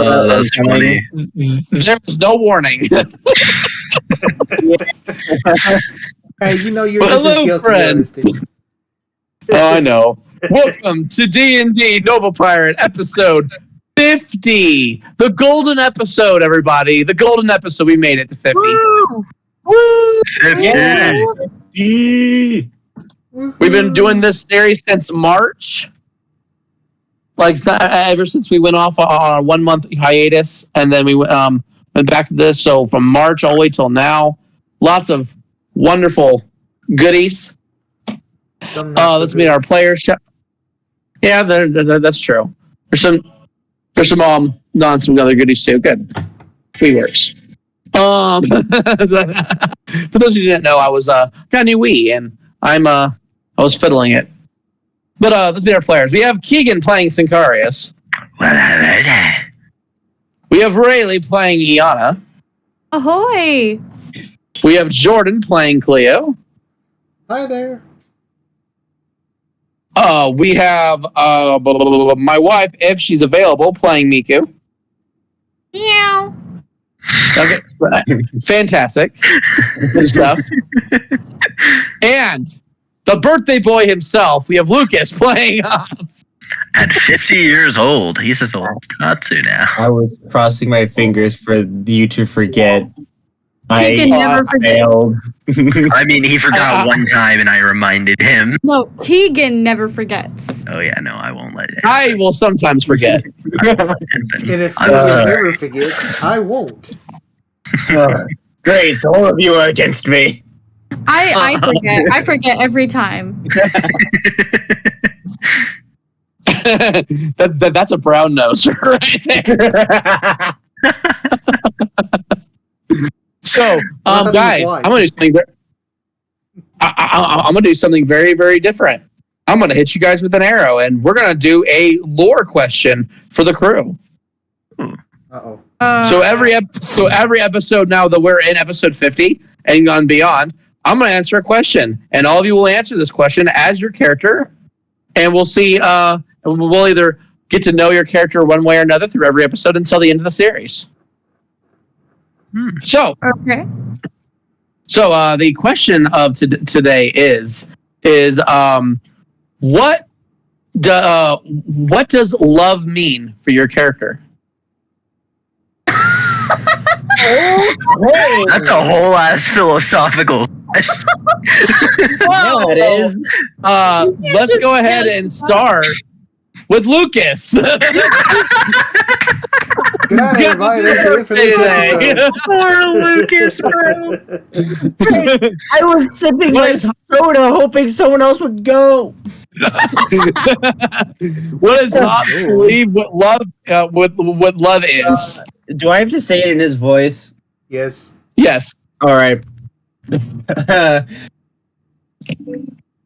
That's funny. There was no warning. Hey, you know you're Well, just as hello, guilty friend. as Steve. Oh, I know. Welcome to D&D Nova Pirate episode 50. The golden episode, everybody. The golden episode. We made it to 50. Woo! Woo! 50. Yeah. We've been doing this series since March. Like ever since we went off on a 1 month hiatus, and then we went back to this. So from March all the way till now, lots of wonderful goodies. Let's meet our players. Yeah, that's true. There's some not some other goodies too. Good, we works. For those who didn't know, I was got a new Wii, and I was fiddling it. But let's meet our players. We have Keegan playing Sincarius. We have Rayleigh playing Iana. Ahoy! We have Jordan playing Cleo. Hi there. We have my wife, if she's available, playing Miku. Meow. Okay, fantastic. Good stuff. And the birthday boy himself, we have Lucas playing Hobbs. At 50 years old, he's as old as Tatsu now. I was crossing my fingers for you to forget. He can never forget. Failed. I mean, he forgot one time, and I reminded him. No, Keegan never forgets. Oh yeah, no, I won't let it. I will sometimes forget. And if I Keegan never forgets, I won't. Great, so all of you are against me. I forget. I forget every time. That's a brown nose right there. So, guys, I'm gonna do something. I'm gonna do something very, very different. I'm gonna hit you guys with an arrow, and we're gonna do a lore question for the crew. Uh-oh. So every episode now that we're in episode 50 and on beyond, I'm gonna answer a question, and all of you will answer this question as your character, and we'll see. We'll either get to know your character one way or another through every episode until the end of the series. So, Okay. So the question of today is what does love mean for your character? That's a whole ass philosophical question. Yeah, it is. Let's go ahead and start with Lucas. Good night, everybody. That's it for this episode. Poor Lucas, bro. I was sipping my soda, hoping someone else would go. What does not believe what love is? Do I have to say it in his voice? Yes. Yes. All right.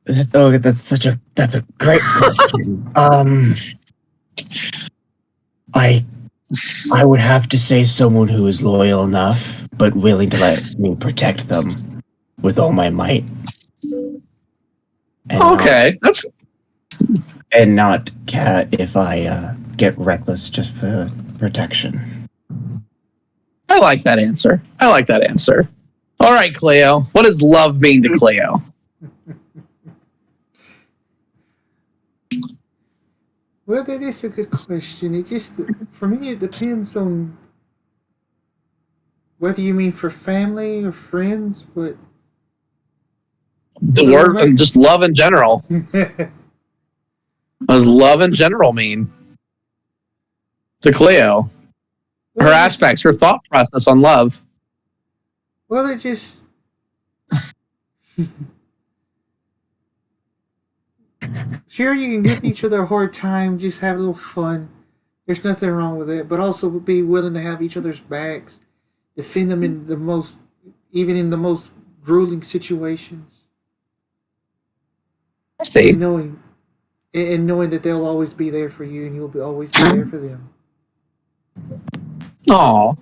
That's a great question. I would have to say someone who is loyal enough, but willing to let me protect them with all my might. And Okay. not if I get reckless just for protection. I like that answer. All right, Cleo. What does love mean to Cleo? Well, that is a good question. It just, for me, it depends on whether you mean for family or friends, but... The word, just love in general. What does love in general mean to Cleo? Her aspects, her thought process on love. Well, it just... Sure, you can give each other a hard time, just have a little fun. There's nothing wrong with it, but also be willing to have each other's backs, defend them in the most grueling situations. I see. And knowing that they'll always be there for you, and you'll always be there for them. Aw. All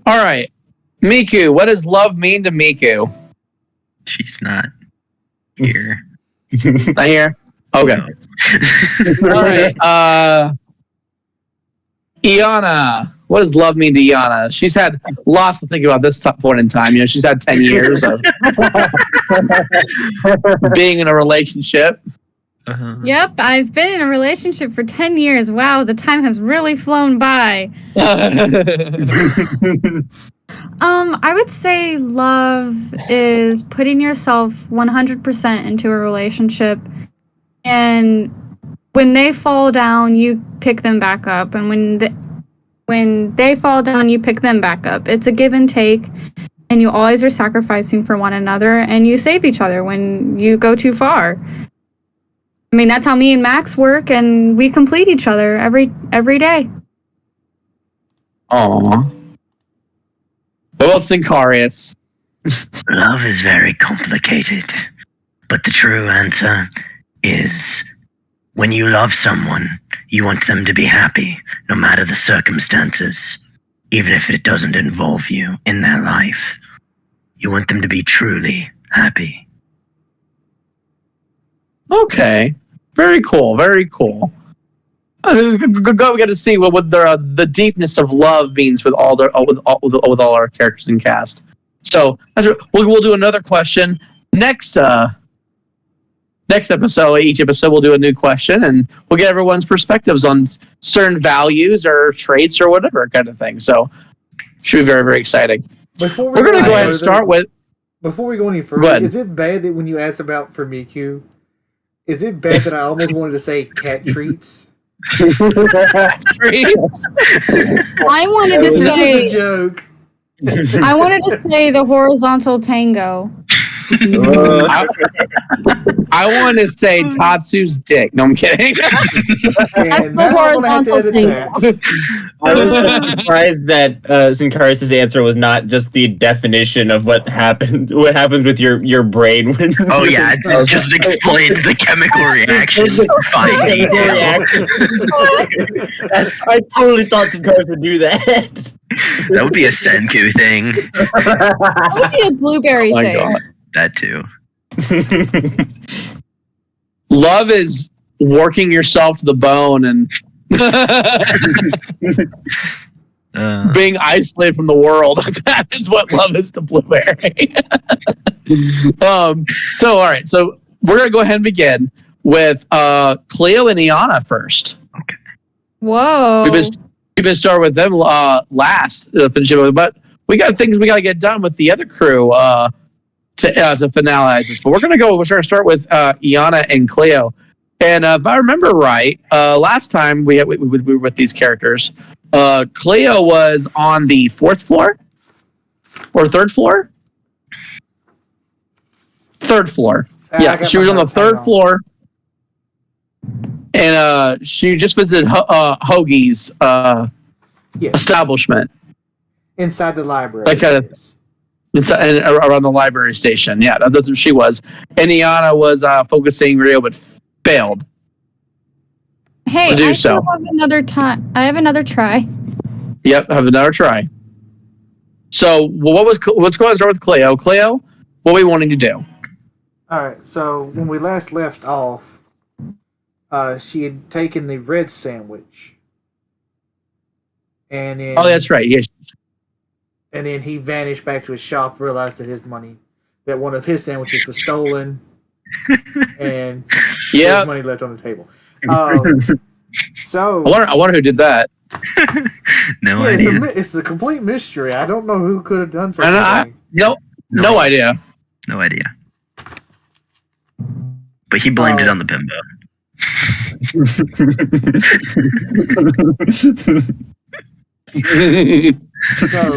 right. Miku, what does love mean to Miku? She's not here. Not here? Okay. All right. Iana, what does love mean to Iana? She's had lots to think about this point in time. She's had 10 years of being in a relationship. Yep, I've been in a relationship for 10 years. Wow, the time has really flown by. I would say love is putting yourself 100% into a relationship, and when they fall down, you pick them back up, and when they fall down, you pick them back up. It's a give and take, and you always are sacrificing for one another, and you save each other when you go too far. I mean, that's how me and Max work, and we complete each other every day. Aww. What about Sincarius? Love is very complicated, but the true answer is when you love someone, you want them to be happy, no matter the circumstances, even if it doesn't involve you in their life. You want them to be truly happy. Okay. Very cool. Very cool. We get to see what the deepness of love means with all our characters and cast. So we'll do another question next episode. Each episode we'll do a new question, and we'll get everyone's perspectives on certain values or traits or whatever kind of thing. So should be very, very exciting. We're going to go ahead and start with. Before we go any further, is it bad that when you asked about for Miku, is it bad that I almost wanted to say cat treats? I wanted to say a joke. I wanted to say the horizontal tango. I want to say Tatsu's dick. No, I'm kidding. That's the horizontal tango. I was surprised that Sincarius' answer was not just the definition of what happens with your brain when. Oh yeah, it just explains the chemical reaction. Fine detail. I totally thought Sincarius would do that. That would be a Senku thing. That would be a blueberry thing. God. That too. Love is working yourself to the bone and being isolated from the world. That is what love is to Blueberry. So, all right. So we're going to go ahead and begin with Cleo and Iana first. Okay. Whoa. We've been starting with them last, finishing with, but we got things we got to get done with the other crew to finalize this. But we're going to start with Iana and Cleo. And if I remember right, last time we were with these characters, Cleo was on the 4th floor or 3rd floor? 3rd floor. Yeah, she was on the 3rd floor. And she just visited Hoagie's establishment. Inside the library. That kind of and around the library station. Yeah, that's what she was. And Iana was focusing Rio, but failed. Hey, to do I so. still have another time. I have another try. Yep, have another try. So, let's go ahead and start with Cleo. Cleo, what are we wanting to do? All right. So when we last left off, she had taken the red sandwich, and then That's right. Yes. And then he vanished back to his shop, realized that one of his sandwiches was stolen, and there's money left on the table. So I wonder who did that. No idea. It's a complete mystery. I don't know who could have done such a thing. No idea. No idea. But he blamed it on the bimbo. So,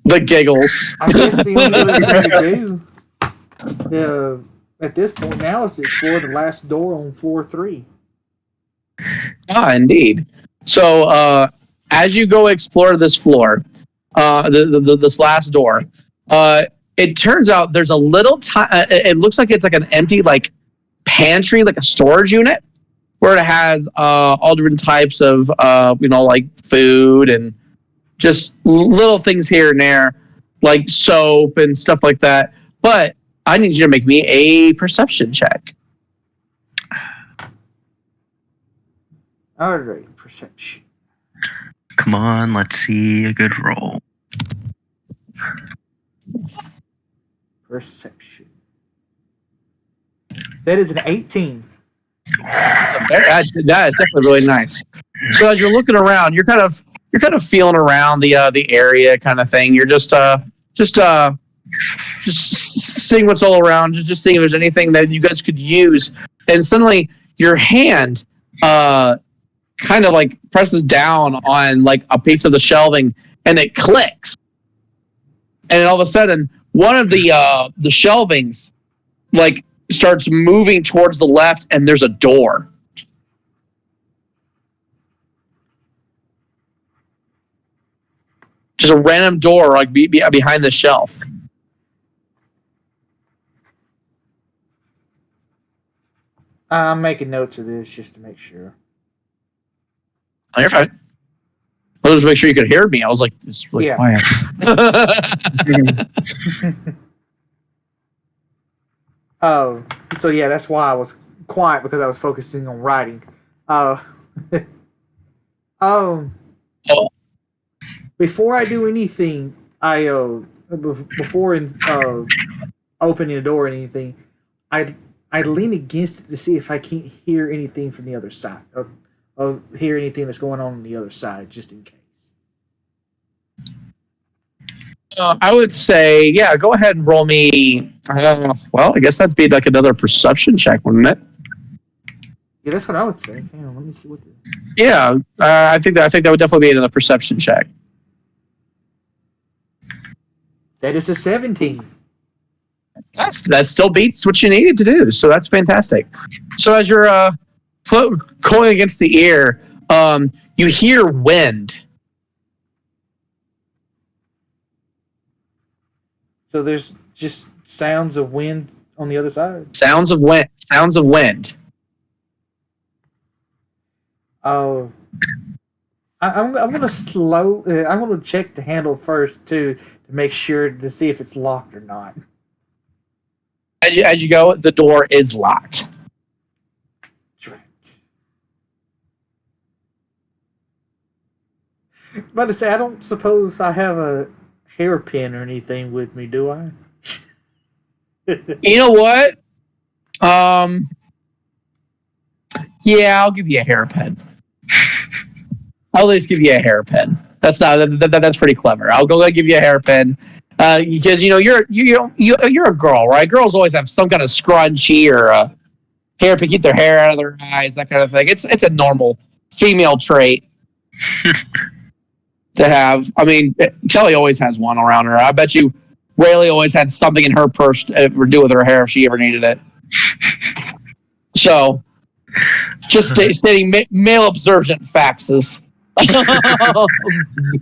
the giggles. I guess the only other thing to do at this point now is to explore the last door on floor 3. Indeed. So as you go explore this floor, this last door, it turns out there's a little it looks like it's like an empty pantry, like a storage unit, where it has all different types of like food and just little things here and there, like soap and stuff like that. But I need you to make me a perception check. All right, perception. Come on, let's see a good roll. Perception. That is an 18. That is definitely really nice. So as you're looking around, you're kind of feeling around the area, kind of thing. You're just seeing what's all around, just seeing if there's anything that you guys could use. And suddenly, your hand kind of like presses down on like a piece of the shelving, and it clicks. And all of a sudden, one of the shelvings like starts moving towards the left, and there's a door. Just a random door, like behind the shelf. I'm making notes of this just to make sure. Oh, you're fine. I was just make sure you could hear me. I was like, this is really quiet. Oh, so yeah, that's why I was quiet, because I was focusing on writing. Before I do anything, before opening the door or anything, I'd lean against it to see if I can't hear anything from the other side, or hear anything that's going on the other side, just in case. I would say, yeah, go ahead and roll me. Well, I guess that'd be like another perception check, wouldn't it? Yeah, that's what I would think. Hang on, let me see what. Yeah, I think that would definitely be another perception check. That is a 17. That still beats what you needed to do, so that's fantastic. So as you're going against the ear, you hear wind. So there's just sounds of wind on the other side. Sounds of wind. Oh, I'm gonna I'm gonna check the handle first too, to make sure to see if it's locked or not. As you go, the door is locked. That's right. About to say, I don't suppose I have a hairpin or anything with me, do I? You know what? Yeah, I'll give you a hairpin. I'll at least give you a hairpin. That's pretty clever. I'll go give you a hairpin. Because you're a girl, right? Girls always have some kind of scrunchie or a hairpin, keep their hair out of their eyes, that kind of thing. It's a normal female trait to have. I mean, Kelly always has one around her. I bet you Rayleigh always had something in her purse to do with her hair if she ever needed it. So, just stating male observant facts.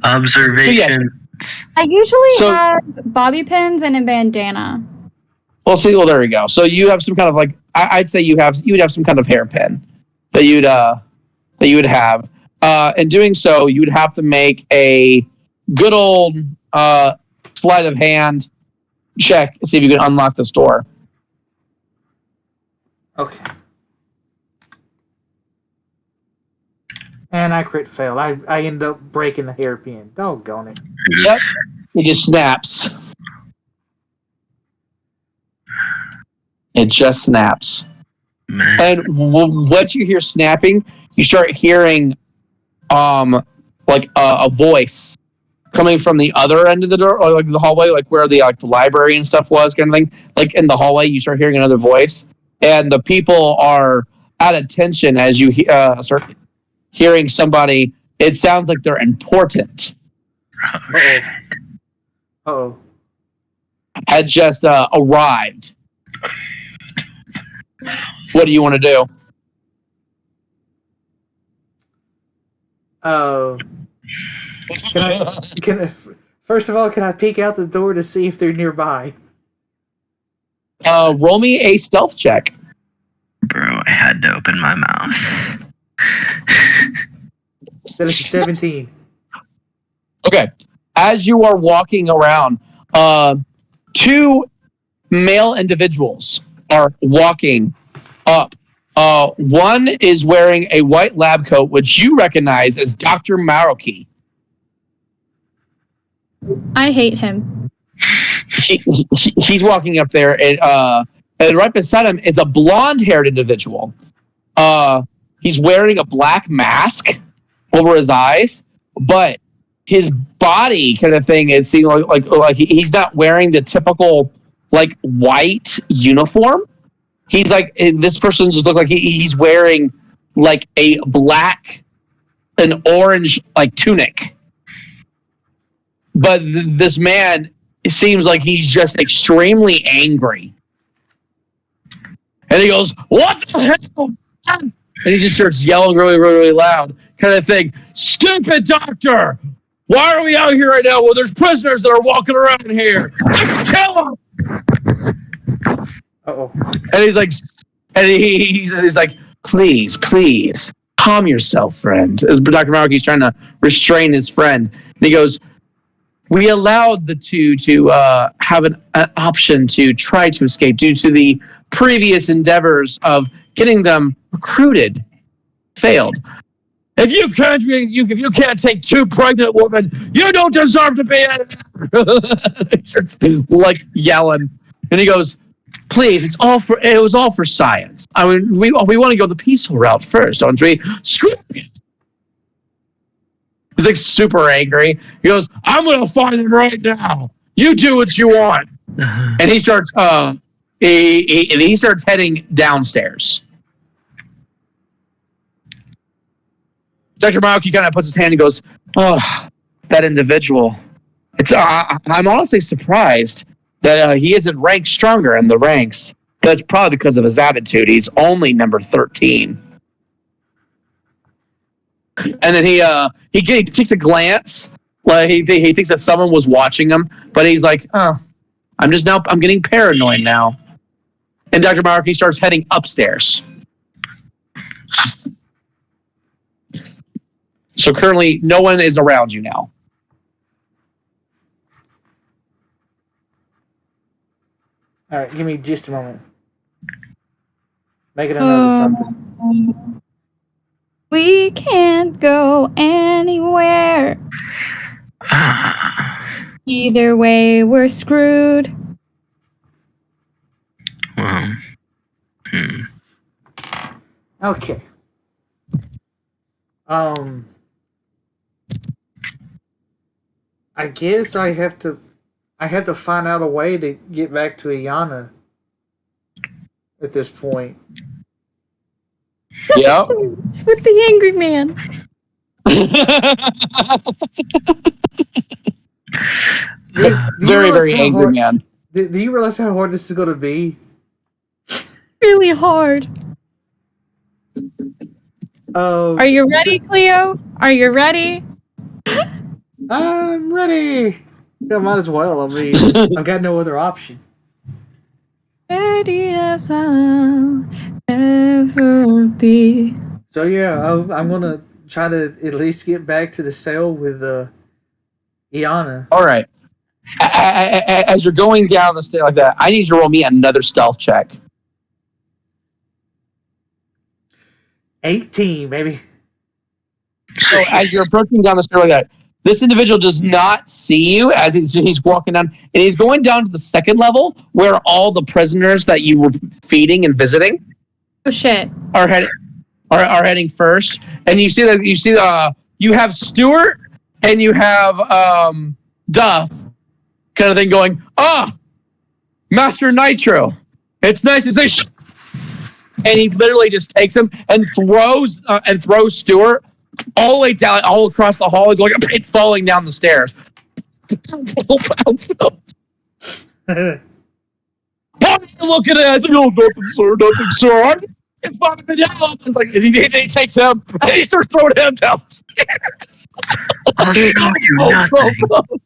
Observation. So, yeah. I usually have bobby pins and a bandana. Well, there you go. So you have some kind of like I'd say you'd have some kind of hairpin that you would have. In doing so, you would have to make a good old sleight of hand check to see if you can unlock this door. Okay. And I crit fail. I end up breaking the hairpin. Doggone it. Yep. It just snaps. It just snaps. Man. And what you hear snapping, you start hearing like a voice coming from the other end of the door, or like the hallway, like where the library and stuff was, kind of thing. Like in the hallway, you start hearing another voice, and the people are at attention as you start hearing somebody. It sounds like they're important. Uh-oh. Had just arrived. What do you want to do? First of all, can I peek out the door to see if they're nearby? Roll me a stealth check. Bro, I had to open my mouth. That is 17. Okay. As you are walking around, two male individuals are walking up One is wearing a white lab coat, which you recognize as Dr. Maruki. I hate him. He's walking up there, and right beside him is a blonde-haired individual. He's wearing a black mask over his eyes, but his body kind of thing, it seems like he's not wearing the typical like white uniform. He's like, this person just look like he's wearing like a black and orange like tunic. But this man, it seems like he's just extremely angry. And he goes, "What the hell?" And he just starts yelling really, really, really loud, kind of thing. "Stupid doctor! Why are we out here right now? Well, there's prisoners that are walking around here. Kill them!" Uh-oh. And he's like, he's like, please, calm yourself, friend. As Dr. Maruki's trying to restrain his friend. And he goes, "We allowed the two to have an option to try to escape due to the previous endeavors of getting them recruited. Failed. If you can't take two pregnant women, you don't deserve to be in it." He starts like yelling. And he goes, "Please, it was all for science. I mean, we want to go the peaceful route first, don't we? Screw it." He's like super angry. He goes, "I'm gonna find him right now. You do what you want." And he starts he starts heading downstairs. Dr. Maruki kind of puts his hand and goes, "Oh, that individual. I'm honestly surprised that he isn't ranked stronger in the ranks. That's probably because of his attitude. He's only number 13. And then he takes a glance. Like he thinks that someone was watching him, but he's like, "Oh, I'm getting paranoid now." And Dr. Maruki starts heading upstairs. So currently, no one is around you now. All right, give me just a moment. Make it another something. We can't go anywhere. Either way, we're screwed. Well, Okay. I guess I have to find out a way to get back to Iana at this point. Yep. With the angry man. Very, very angry man. Do you realize how hard this is going to be? Really hard. Are you ready, Cleo? Are you ready? I'm ready. Yeah, might as well. I mean, I've got no other option. Ready as I'll ever be. So yeah, I'm gonna try to at least get back to the cell with Iana. All right. As you're going down the stairs like that, I need you to roll me another stealth check. 18, baby. So as you're approaching down the stair like that, this individual does not see you as he's walking down, and he's going down to the second level where all the prisoners that you were feeding and visiting Oh shit. are heading first. And you have Stuart and you have Duff kind of thing going, Master Nitro, it's nice to say and he literally just takes him and throws Stuart all the way down, all across the hall. He's like falling down the stairs. What are you looking at? Oh, nothing, sir. It's fucking been down. It's like, and he takes him and he starts throwing him down the stairs. I'll show you nothing.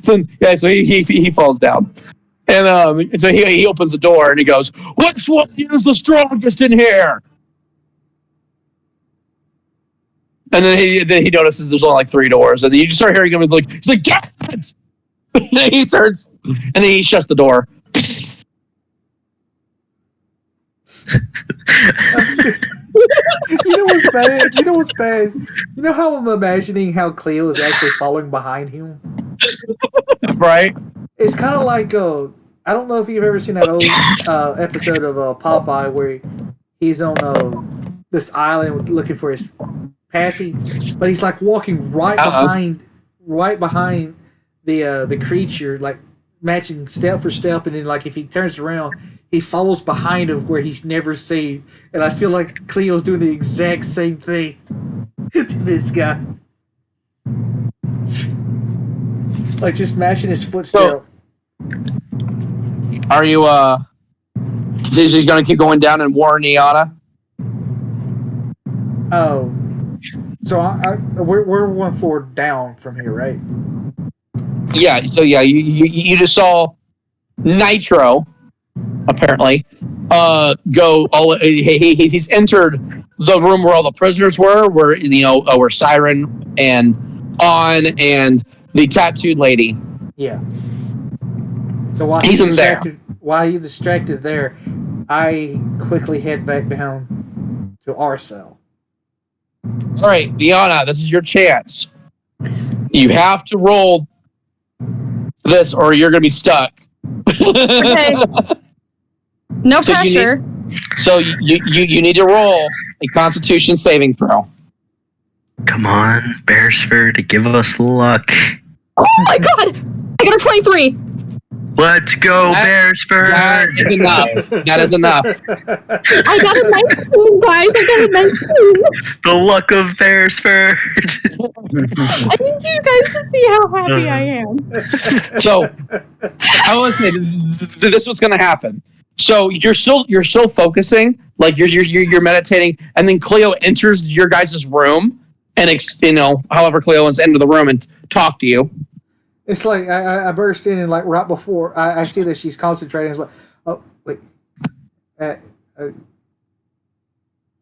So he falls down. And so he opens the door and he goes, "Which one is the strongest in here?" And then he notices there's only like 3 doors, and then you just start hearing him like he's like, "Get it!" And then he shuts the door. You know what's bad? You know what's bad? You know how I'm imagining how Cleo is actually following behind him? Right? It's kind of like I don't know if you've ever seen that old episode of Popeye where he's on this island looking for his Pappy, but he's like walking right behind the creature, like matching step for step, and then like if he turns around, he follows behind him where he's never seen. And I feel like Cleo's doing the exact same thing to this guy. Like just matching his footstep. So, are you is he gonna keep going down and warn Iana? Oh. So we're one floor down from here, right? Yeah, so yeah, you just saw Nitro apparently go all he's entered the room where all the prisoners were, where Siren and On and the tattooed lady. Yeah. So while he's in there, while he's distracted there, I quickly head back down to our cell. All right, Iana, this is your chance. You have to roll this, or you're gonna be stuck. Okay. No So pressure. You need to roll a Constitution saving throw. Come on, Beresford, give us luck. Oh my god! I got a 23. Let's go, Beresford. That is enough. That is enough. I got a 19, guys. I got a 19. The luck of Beresford. I need you guys to see how happy I am. So I was saying this is what's going to happen. So you're still focusing, like you're meditating, and then Cleo enters your guys' room, and however Cleo wants to enter the room and talk to you. It's like I burst in and like right before I see that she's concentrating. It's like, oh wait,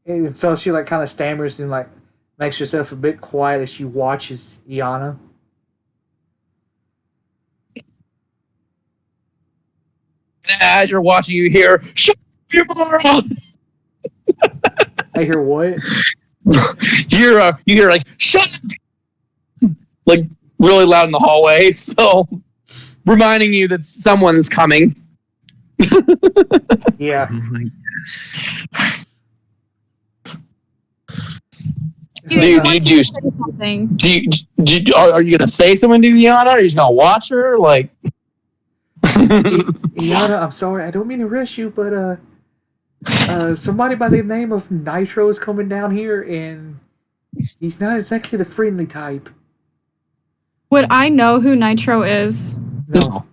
and so she like kind of stammers and like makes herself a bit quiet as she watches Iana. As you're watching, you hear, "Shut up, you moron!" I hear what? You hear like, "Shut up!" like really loud in the hallway. So reminding you that someone is coming. Yeah. Oh my Something. Are you gonna say something to Iana? Or are you just gonna watch her? Like, Iana, I'm sorry, I don't mean to rush you, but somebody by the name of Nitro is coming down here, and he's not exactly the friendly type. Would I know who Nitro is? No.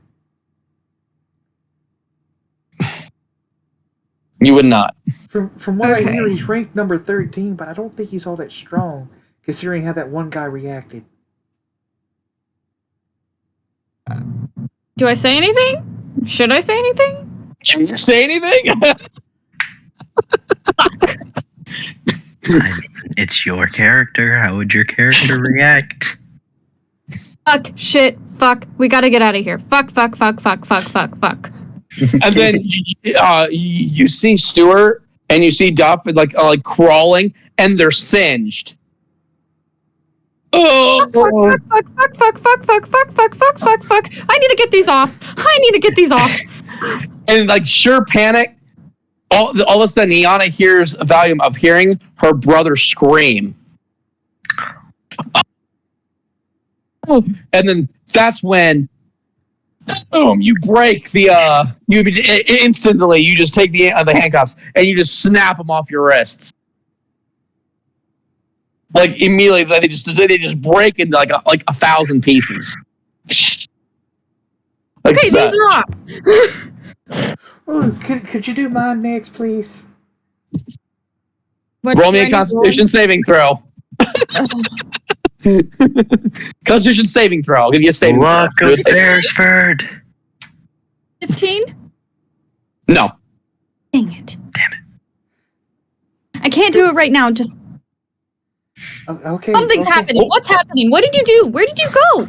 You would not. From what I Okay. hear, he's ranked number 13, but I don't think he's all that strong, considering how that one guy reacted. Do I say anything? Should I say anything? Did you say anything? I mean, it's your character. How would your character react? Fuck, shit, fuck. We gotta get out of here. Fuck. And then you see Stuart and you see Duff like crawling, and they're singed. Oh, Fuck. I need to get these off. and like sure panic. All of a sudden, Iana hears a volume of hearing her brother scream. And then that's when, boom! You break the instantly. You just take the handcuffs and you just snap them off your wrists. Like immediately, they just break into like 1,000 pieces. Like Okay, such. these are off. Oh, could you do mine next, please? What, Roll do me I a need to Constitution saving throw. Constitution saving throw. I'll give you a saving Luck throw. of Beresford. 15? No. Dang it. Damn it. I can't do it right now. Just Okay. something's okay. happening. What's happening? What did you do? Where did you go?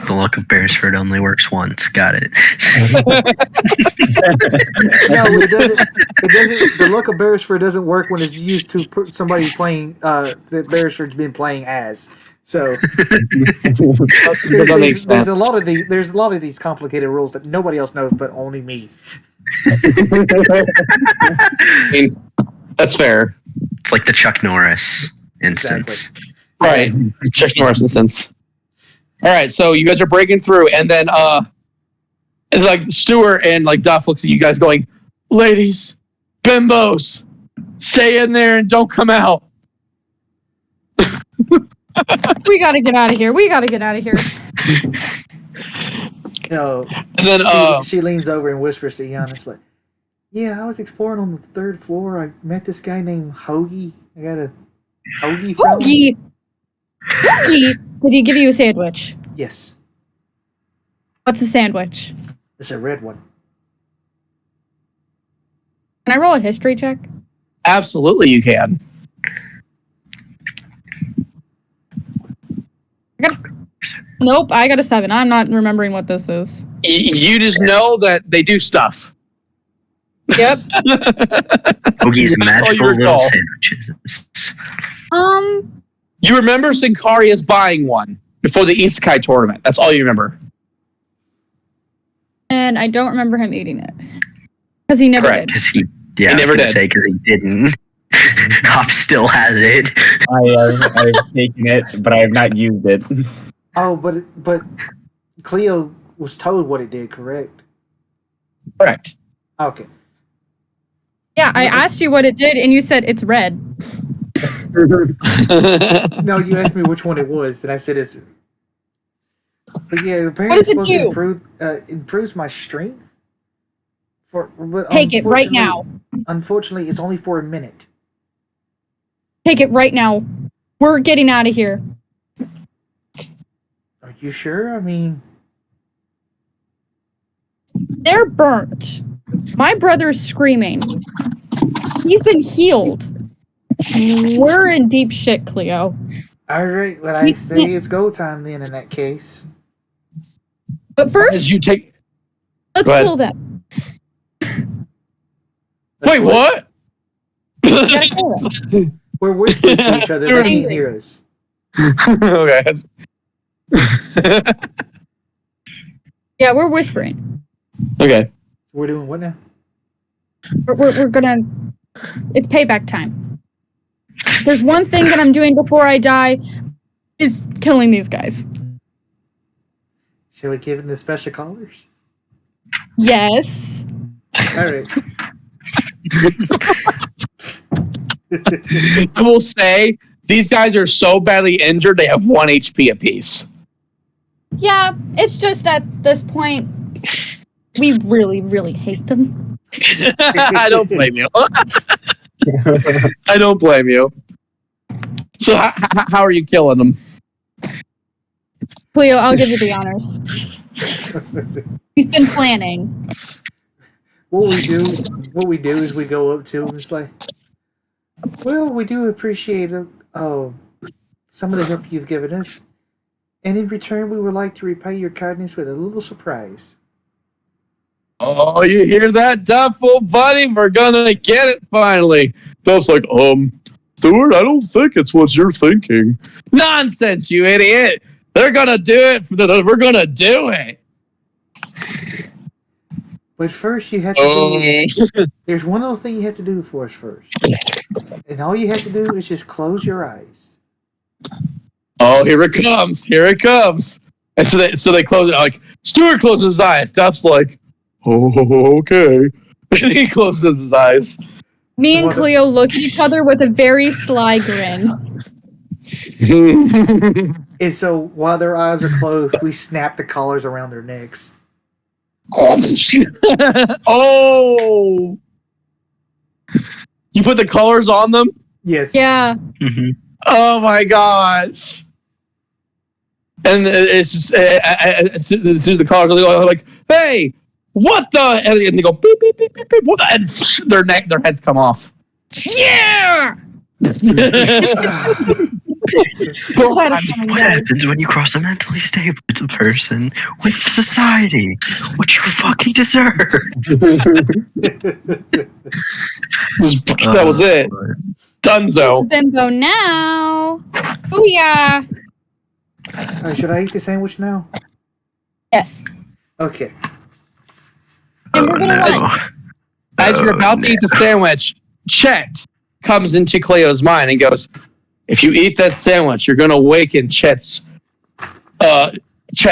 The luck of Beresford only works once. Got it. No, it doesn't. It doesn't. The luck of Beresford doesn't work when it's used to put somebody playing that Beresford's been playing as. So That makes sense. there's a lot of these complicated rules that nobody else knows but only me. I mean, that's fair. It's like the Chuck Norris instance. Exactly. Right. Chuck Norris instance. All right, so you guys are breaking through, and then and like Stuart and like Duff looks at you guys going, "Ladies, bimbos, stay in there and don't come out." We gotta get out of here. No, And then she leans over and whispers to Giannis like, "Yeah, I was exploring on the 3rd floor. I met this guy named Hoagie. I got a Hoagie from him." Hoagie! Did he give you a sandwich? Yes, What's a sandwich? it's a red one. Can I roll a history check? absolutely you can. Nope, I got a 7. I'm not remembering what this is. You just know that they do stuff. Yep. Hoagie's That's all you magical little recall. sandwiches. You remember Sincarius buying one before the Isekai tournament. That's all you remember. And I don't remember him eating it. Because he never Correct. did. Because he He I was never gonna did. say because he didn't. Hop still has it. I've taken it, but I have not used it. Oh, but Cleo was told what it did, correct? Correct. Okay. Yeah, I asked you what it did, and you said it's red. No, you asked me which one it was, and I said it's. But yeah, apparently What does it it's supposed do? to improves my strength. But Take it right now. Unfortunately, it's only for a minute. Take it right now. We're getting out of here. Are you sure? I mean, They're burnt. My brother's screaming. He's been healed. We're in deep shit, Cleo. all right. Well, I say it's go time then. In that case, But As first, you take. let's Go ahead. kill them. Wait, what? We gotta kill them. we're whispering to each other. They can't Angry. hear us. Okay. Yeah, we're whispering. Okay. We're doing what now? We're gonna. It's payback time. There's one thing that I'm doing before I die is killing these guys. Shall we give them the special callers? Yes. All right. I will say these guys are so badly injured they have 1 HP apiece. Yeah, it's just at this point we really, really hate them. I don't blame you. I don't blame you. So how are you killing them? Cleo, I'll give you the honors. We've been planning. What we do is we go up to them. It's like, well, we do appreciate some of the help you've given us, and in return, we would like to repay your kindness with a little surprise. Oh, you hear that, Duff, old buddy? We're gonna get it finally. Duff's like, Stuart, I don't think it's what you're thinking. Nonsense, you idiot! They're gonna do it. We're gonna do it. But first, you have to do. There's one little thing you have to do for us first, and all you have to do is just close your eyes. Oh, here it comes! Here it comes! And so they close it. Like Stuart closes his eyes. Duff's like, oh, okay. And he closes his eyes. Me and Cleo look at each other with a very sly grin. And so while their eyes are closed, we snap the collars around their necks. Oh! You put the colors on them? Yes. Yeah. Mm-hmm. Oh my gosh! And it's just through the collars, they're like, "Hey, what the?" And they go beep beep beep beep beep. What the? And their heads come off. Yeah! Satisfying, What guys. happens when you cross a mentally stable person with society? What you fucking deserve. That was it. Dunzo. Bimbo now. Booyah. Should I eat the sandwich now? Yes. Okay. And we're gonna run. As you're about to eat the sandwich, Chet comes into Cleo's mind and goes, if you eat that sandwich, you're going to awaken Chet's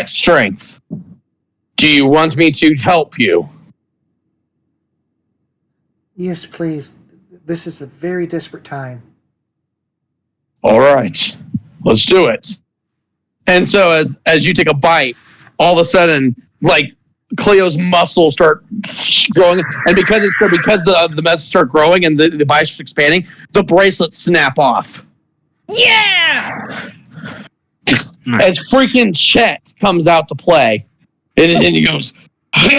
strength. Do you want me to help you? Yes, please. This is a very desperate time. All right, let's do it. And so as you take a bite, all of a sudden, like, Cleo's muscles start growing, and because the muscles start growing and the biceps expanding, the bracelets snap off. Yeah. As freaking Chet comes out to play, and he goes, Fuck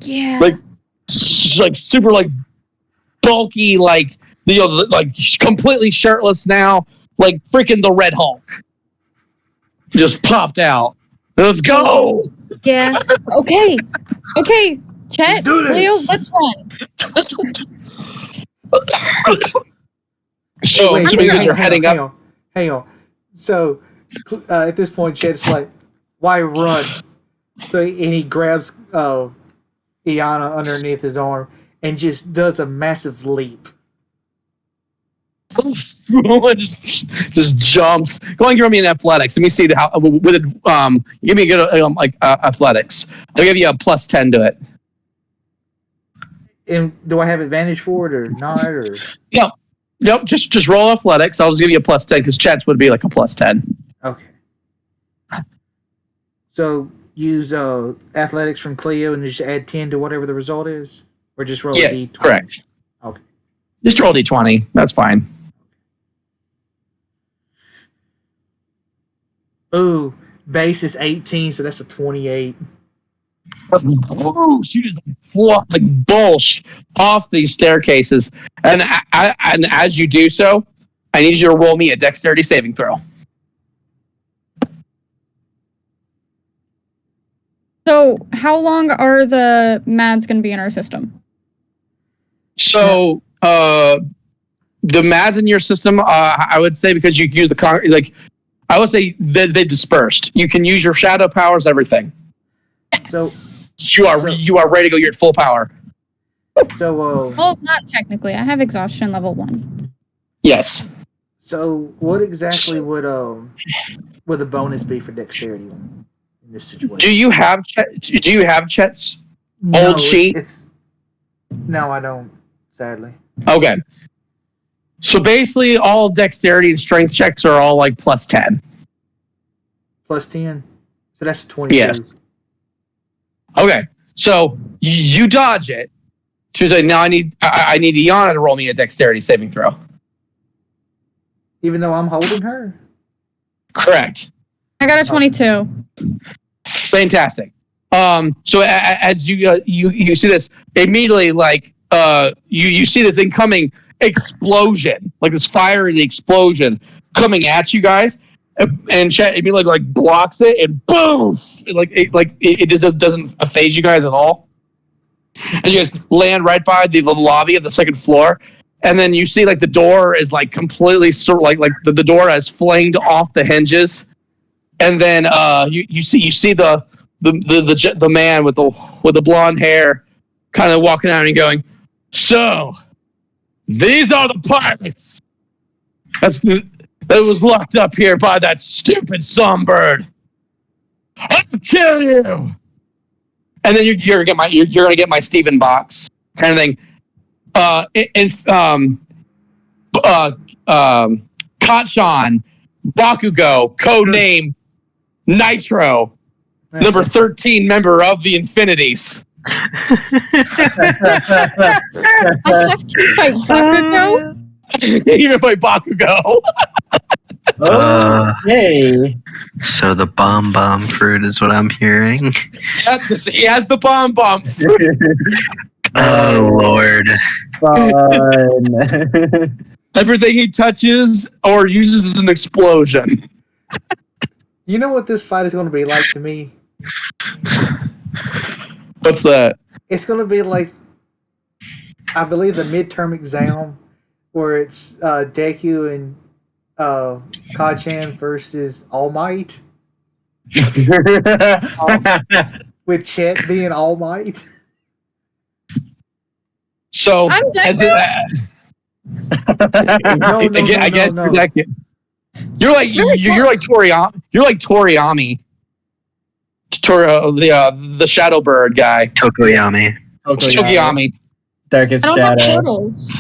yeah. like super like bulky, like like completely shirtless now, like freaking the Red Hulk just popped out. Let's go. Yeah. Okay. Chet, Let's do this. Leo, let's run. So Wait, assuming you're heading up. Hang on. So at this point, Chet's like, "Why run?" So and he grabs Iana underneath his arm and just does a massive leap. just jumps. Go on, give me an athletics. Let me see how. With it, give me a good athletics. I'll give you a +10 to it. And do I have advantage for it or not? Or Yep. Just roll athletics. I'll just give you a +10 because Chet's would be like a +10. okay. So use athletics from Cleo and just add 10 to whatever the result is, or just roll a d20. Correct. Okay. Just roll d20. That's fine. Ooh, base is 18, so that's a 28. Woo, she just like bulge off these staircases, and and as you do so, I need you to roll me a dexterity saving throw. So, how long are the MADs going to be in our system? So, the MADs in your system, I would say, because you use I would say that they dispersed. You can use your shadow powers, everything. So You are ready to go. You're at full power. So Well, not technically. I have exhaustion level 1. Yes. so what exactly would the bonus be for dexterity in this situation? Do you have Chet's No, old sheet? No, I don't. Sadly. Okay. So basically, all dexterity and strength checks are all like +10. Plus 10. So that's a 22. Yes. Okay. So you dodge it. To say now, I need Iana to roll me a dexterity saving throw. Even though I'm holding her. Correct. I got a 22. Fantastic. So as you see this immediately, like you see this incoming explosion, like this fiery explosion coming at you guys, and Chet immediately like blocks it, and boom, it just doesn't phase you guys at all, and you guys land right by the lobby of the second floor, and then you see like the door is like completely like the door has flanged off the hinges, and then you see the man with the blonde hair kind of walking out and going, so these are the pirates that was locked up here by that stupid songbird. I'll kill you. And then you're gonna get my Steven box kind of thing. Kanchan, Bakugo, codename Nitro, number 13 member of the Infinities. I have to fight Bakugo. You're gonna play Bakugo. Hey. So the bomb fruit is what I'm hearing. He has the bomb. Oh Lord. Fun. Everything he touches or uses is an explosion. You know what this fight is going to be like to me? What's that? It's going to be like, I believe, the midterm exam where it's Deku and Kachan versus All Might, with Chet being All Might. So, I'm Deku? No, I guess no. you're Deku. You're like It's very close. You're like Toriyami. The Shadow Bird guy. Tokoyami. Tokiyami. Darkest I don't have Shadow. portals.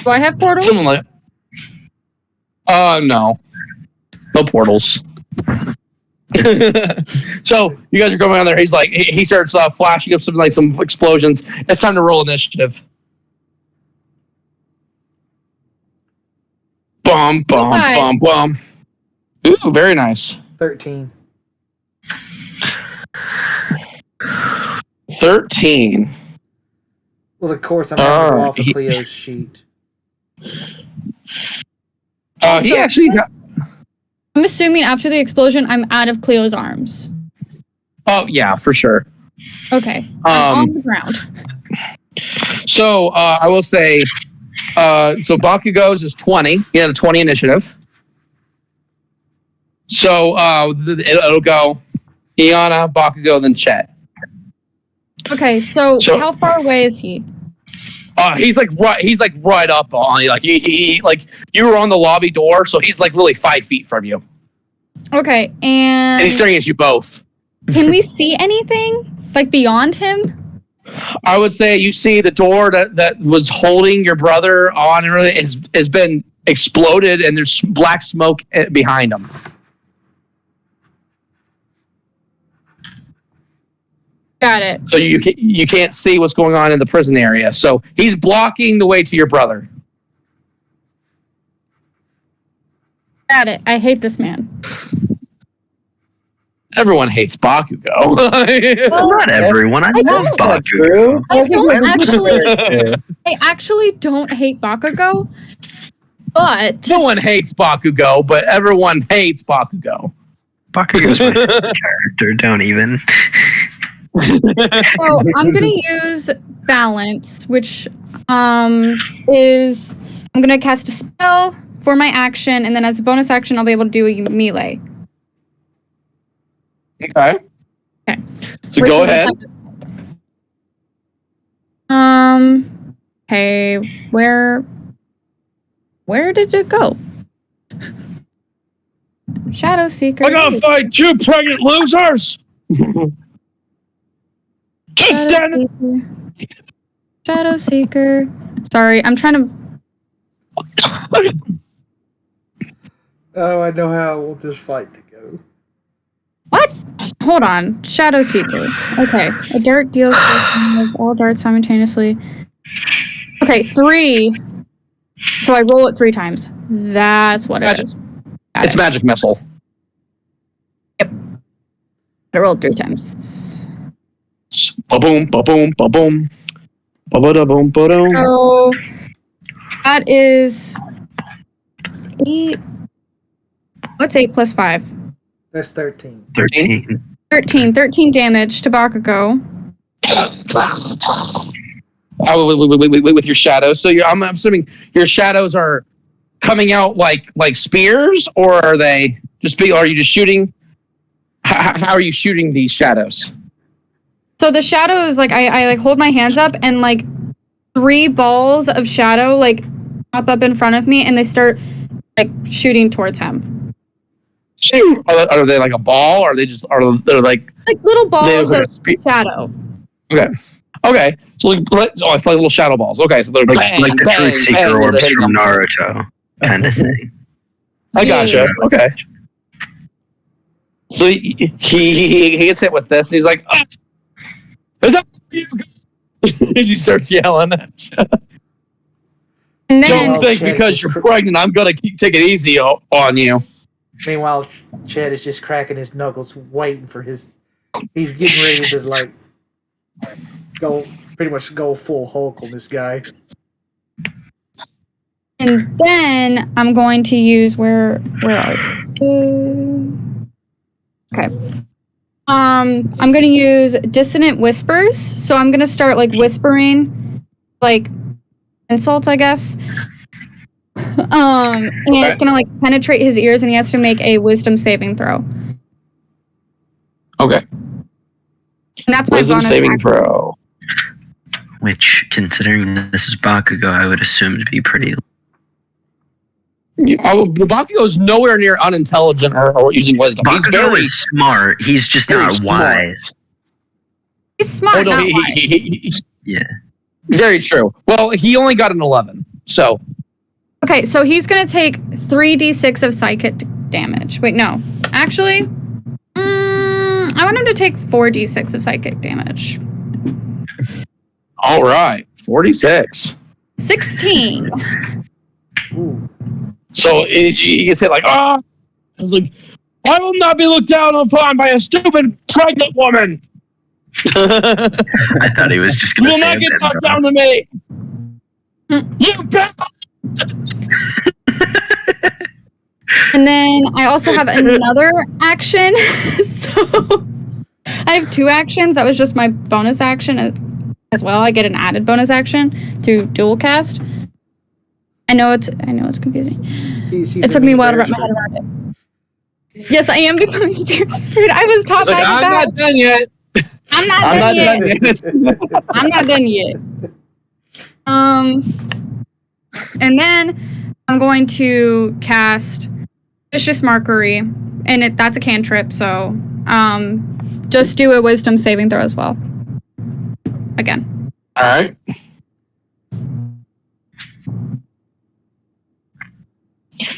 Do I have portals? Something like. No portals. So you guys are going on there. He's like, he starts flashing up some explosions. It's time to roll initiative. Bum bum Nice. bum bum. Ooh, very nice. 13. 13. Well, of course, I'm going to go off of he- Cleo's sheet. He So, actually got. I'm assuming after the explosion, I'm out of Cleo's arms. Oh yeah, for sure. Okay. I'm Um, on the ground. So I will say, so Bakugo's is 20. He had a 20 initiative. So it'll go Iana, Bakugo, then Chet. Okay, so So- how far away is he? He's like right up on you. Like he like you were on the lobby door, so he's like really 5 feet from you, Okay, and he's and staring at you both. can we see anything like beyond him? I would say you see the door that was holding your brother on has been exploded, and there's black smoke behind him. Got it. So you can't see what's going on in the prison area. So he's blocking the way to your brother. Got it. I hate this man. Everyone hates Bakugo. Well, Not everyone. I love Bakugo. I don't actually. I actually don't hate Bakugo, but No one hates Bakugo, but everyone hates Bakugo. Bakugo's my favorite character. Don't even. so I'm gonna use balance, which is I'm gonna cast a spell for my action, and then as a bonus action, I'll be able to do a melee. Okay. Okay. So Which go one does ahead. have this? Hey, where did it go? Shadow Seeker. I gotta fight two pregnant losers. Just stand. Shadow Seeker. Sorry, I'm trying to. Oh, I know how I want this fight to go. What? Hold on. Shadow Seeker. Okay. A dart deals with all darts simultaneously. Okay, 3. So I roll it 3 times. That's what it is. Got It's it. magic missile. I rolled 3 times. Ba-boom, ba-boom, ba-boom. Ba-ba-da-boom, ba-doom. So that is 8. What's 8 plus 5? That's 13. 13. 13. 13 damage to Bakugo. With your shadows. So I'm assuming your shadows are coming out like spears, or are they just big? Are you just shooting? How are you shooting these shadows? So the shadows, like I like hold my hands up and like 3 balls of shadow like pop up in front of me and they start like shooting towards him. Are they like a ball? Or are they just they're like Little balls they're of shadow. Okay. So it's like little shadow balls. Okay, so they're Like, bang, like the bang, Truth Seeker bang, orbs they're from hitting them. Naruto, kind of thing. I gotcha. Yeah. Okay. So he gets hit with this, and he's like, "Ah, "Is that you?" He starts yelling. And Don't then think Chad because is you're cr- pregnant, I'm gonna take it easy on you. Meanwhile, Chad is just cracking his knuckles, waiting for his. He's getting ready to like go, pretty much go full Hulk on this guy. And then I'm going to use where are you? Okay. I'm gonna use dissonant whispers. So I'm gonna start like whispering like insults, I guess. And it's gonna like penetrate his ears, and he has to make a wisdom saving throw. Okay. And that's my Wisdom bonus saving action. throw. Which, considering this is Bakugo, I would assume to be pretty. Bakugo is nowhere near unintelligent or using wisdom. He's Bakugo very is smart. He's just very not smart. wise. He's smart, not wise. he's Yeah. very true. Well, he only got an 11, so Okay, so he's gonna take 3d6 of psychic damage. Wait, no. Actually, I want him to take 4d6 of psychic damage. all right, 46. 16. Ooh. So you can say like, I was like, I will not be looked down upon by a stupid pregnant woman. I thought he was just You going to will say not get it. talked down to me. You bet. And then I also have another action. So I have 2 actions. That was just my bonus action as well. I get an added bonus action through dual cast. I know it's confusing. She's It took me a while to wrap my head around it. Yes, I am becoming Beresford. I was taught It's like, by the I'm not best. done yet. I'm not I'm done not yet. done yet. I'm not done yet. And then I'm going to cast Vicious Markery, and that's a cantrip, so just do a wisdom saving throw as well. Again. All right.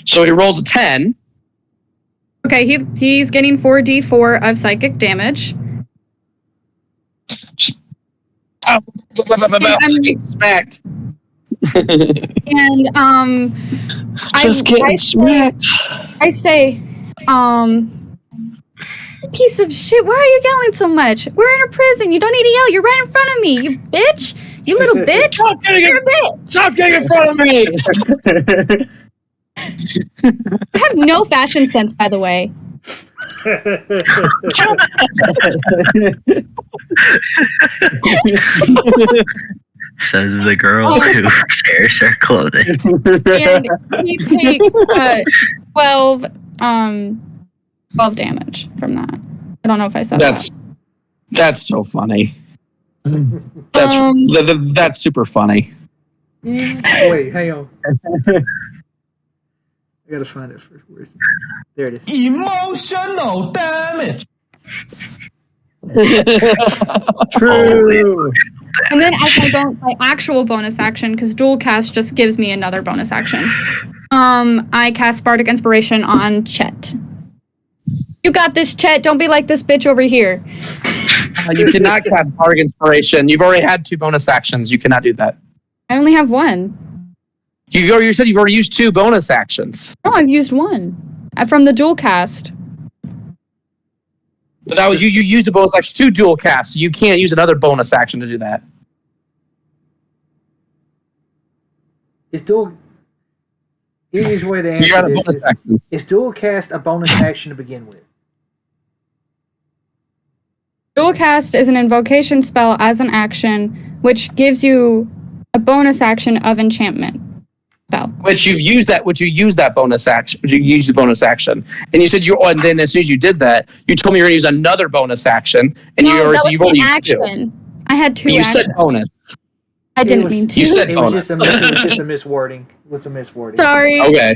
So he rolls a 10. Okay, he's getting 4d4 of psychic damage. Smacked. And Just getting smacked. I say, piece of shit, why are you yelling so much? We're in a prison. You don't need to yell. You're right in front of me, you bitch. You little bitch. Stop getting You're a bitch. Stop getting in front of me. I have no fashion sense, by the way. Says the girl who shares her clothing. And he takes 12 damage from that. I don't know if I said that. That's so funny. That's super funny. Wait, hang on. I gotta find it first. There it is. Emotional damage. True. And then as my actual bonus action, because dual cast just gives me another bonus action, I cast Bardic Inspiration on Chet. You got this, Chet. Don't be like this bitch over here. You cannot cast Bardic Inspiration. You've already had 2 bonus actions. You cannot do that. I only have 1. You said you've already used 2 bonus actions. No, I've used 1 from the dual cast. So that was you used a bonus action to dual cast. So you can't use another bonus action to do that. Is dual? Easiest way to You got a answer this bonus action. is dual cast a bonus action to begin with? Dual cast is an invocation spell as an action, which gives you a bonus action of enchantment spell. Which you used that bonus action. You used the bonus action, and you said and then as soon as you did that, you told me you're going to use another bonus action, and No, that was you've already an used 2. action. I had 2 But you actions. said bonus. I didn't mean to. You said It was bonus. just a miswording. It was a miswording. Sorry. Okay.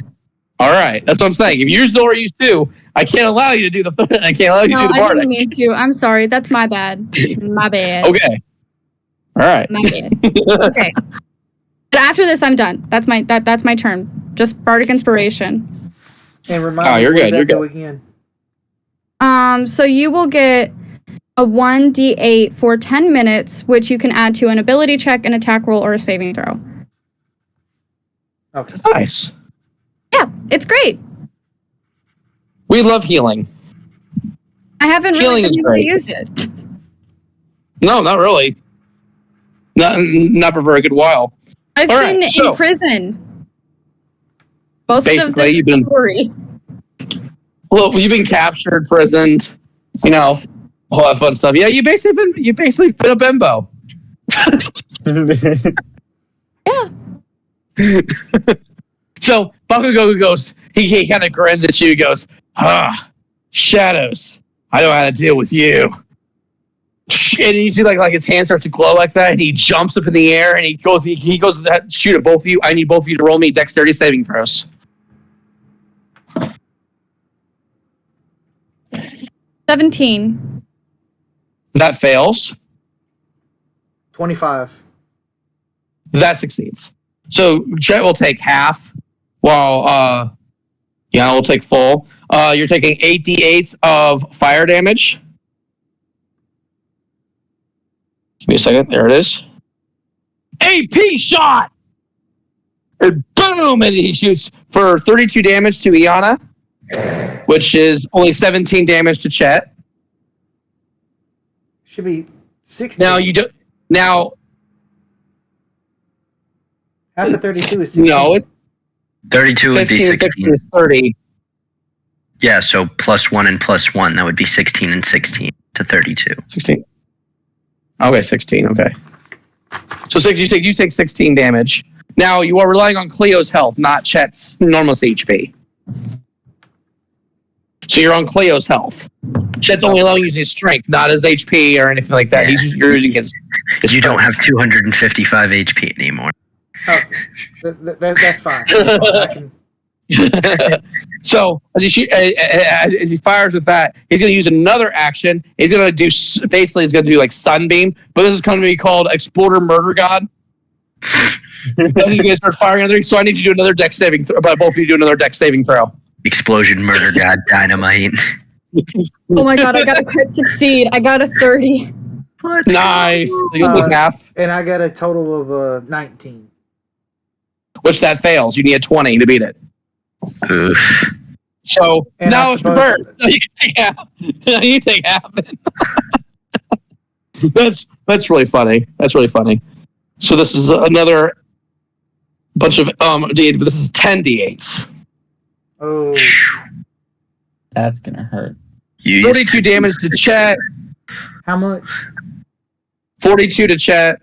All right. That's what I'm saying. If you already used 2, I can't allow you to do the. I can't allow you to No, do the I Bardic. didn't mean to. I'm sorry. That's my bad. My bad. Okay. All right. My bad. Okay. But after this, I'm done. That's my turn. Just Bardic Inspiration. And remind me, you're what does good, that you're do good. again? So you will get a 1d8 for 10 minutes, which you can add to an ability check, an attack roll, or a saving throw. Okay. Nice. Yeah, it's great. We love healing. I haven't Healing really is been able to great. use it. No, not really. Not for a very good while. I've All been right, so- in prison. Most of Basically, this you've been story. well, you've been captured, prisoned, all that fun stuff. Yeah, you basically been a bimbo. Yeah. So Bakugo goes, he kind of grins at you, goes, shadows. I know how to deal with you. And you see like his hand starts to glow like that, and he jumps up in the air, and he goes to shoot at both of you. I need both of you to roll me dexterity saving throws. 17. That fails. 25. That succeeds. So Jet will take half, while Yana will take full. You're taking 8d8s of fire damage. Give me a second. There it is. AP shot! And boom! And he shoots for 32 damage to Iana, which is only 17 damage to Chet. Should be 16. Now half of 32 is 16. no, 32 would be 15 and 16. is 30. Yeah, so +1 and +1, that would be 16 and 16 to 32. 16. Okay, 16. Okay. So you take 16 damage. Now you are relying on Cleo's health, not Chet's normal HP. So you're on Cleo's health. Chet's only allowing you to use his strength, not his HP or anything like that. Yeah. You're using his You don't have 255 HP anymore. Okay. That's fine. I can... So as he fires with that, he's going to use another action. He's going to do he's going to do like Sunbeam, but this is going to be called Exploder Murder God. And he's going to start firing another. So I need you to do another dex saving throw. But both of you do another dex saving throw. Explosion, murder, god, dynamite. Oh my god, I got a crit succeed. I got a 30. What? Nice. So you'll take half, And I got a total of 19. which that fails. You need a 20 to beat it. Oof. So And now I it's suppose- reversed. So you take half. You take half. That's really funny. That's really funny. So this is another bunch of D8, but this is 10 D8s. Oh, That's gonna hurt. You 42 damage to Chet. how much? 42 to Chet.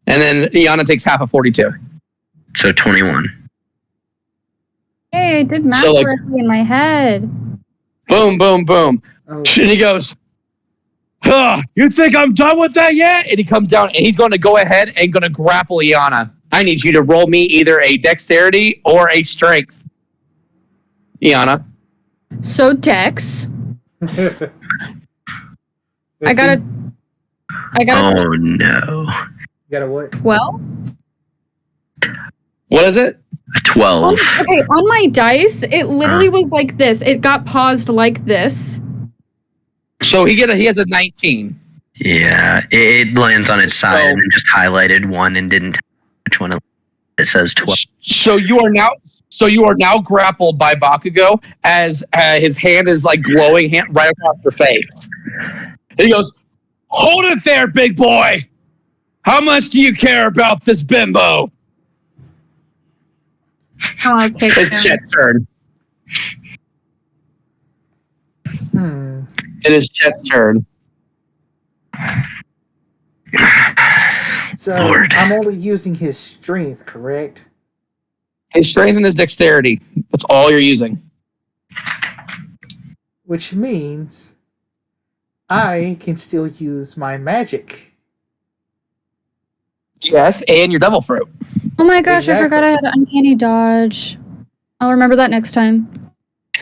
And then Iana takes half of 42. So 21. Hey, I did math So, like- correctly in my head. Boom, boom, boom. Oh, And he goes, you think I'm done with that yet? And he comes down and he's going to go ahead and going to grapple Iana. I need you to roll me either a dexterity or a strength. Iana. So Dex, I got a Oh no. You got a what? 12. What is it? A 12. Okay, on my dice, it literally was like this. It got paused like this. So he has a 19. Yeah, it lands on its side So- and then just highlighted one and didn't tell which one it says 12. So you are now grappled by Bakugo as his hand is like glowing right across your face. And he goes, "Hold it there, big boy. How much do you care about this bimbo?" I'll take It's it. Chet's turn. It is Chet's turn. So Lord. I'm only using his strength, correct? His strength and his dexterity. That's all you're using. Which means I can still use my magic. Yes, and your devil fruit. Oh my gosh, Exactly. I forgot I had an uncanny dodge. I'll remember that next time.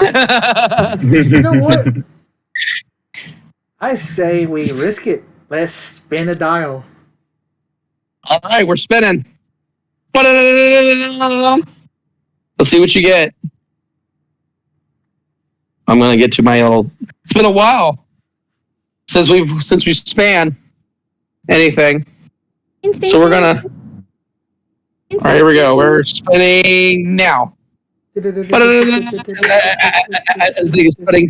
You know what? I say we risk it. Let's spin a dial. All right, we're spinning. Let's see what you get. I'm gonna get to my old. It's been a while since we span anything. So we're gonna. All right, here we go. We're spinning now. As the is spinning.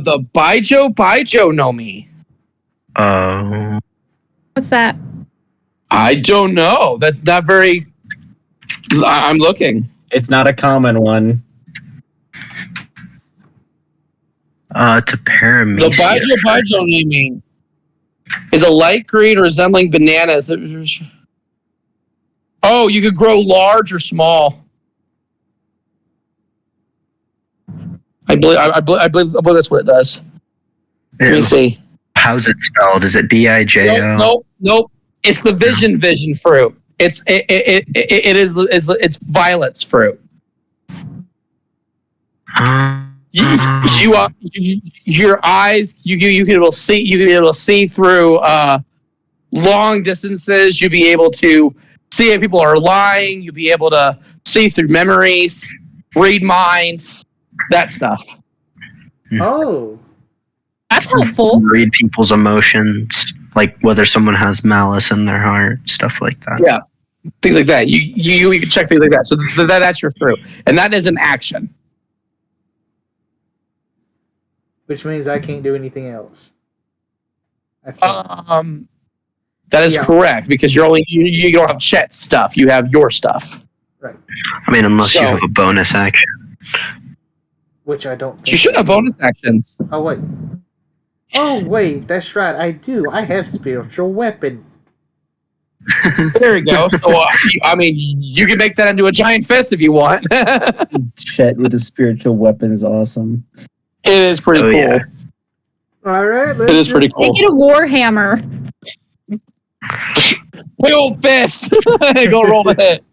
The Baijo no Mi. Oh. What's that? I don't know. That's not very. I'm looking. It's not a common one. To paramecia. The Baijiu naming is a light green resembling bananas. Oh, you could grow large or small. I believe that's what it does. Let me see. How's it spelled? Is it Bijo? Nope. It's the vision fruit. It's Violet's fruit. Your eyes, you can be able to see through long distances. You'll be able to see if people are lying. You'll be able to see through memories, read minds, that stuff. Oh. That's helpful. Read people's emotions, like whether someone has malice in their heart, stuff like that. Yeah, things like that. You can check things like that. So that's your fruit, and that is an action. Which means I can't do anything else. That is correct, because you don't have Chet's stuff. You have your stuff. Right. I mean, unless you have a bonus action. Which I don't think You should have bonus actions. Oh, wait. That's right. I do. I have spiritual weapon. There you go. So, I mean, you can make that into a giant fist if you want. Chet with a spiritual weapon is awesome. It is pretty cool. Yeah. All right. It is pretty cool. Make it a warhammer. Big old fist. Go roll the hit.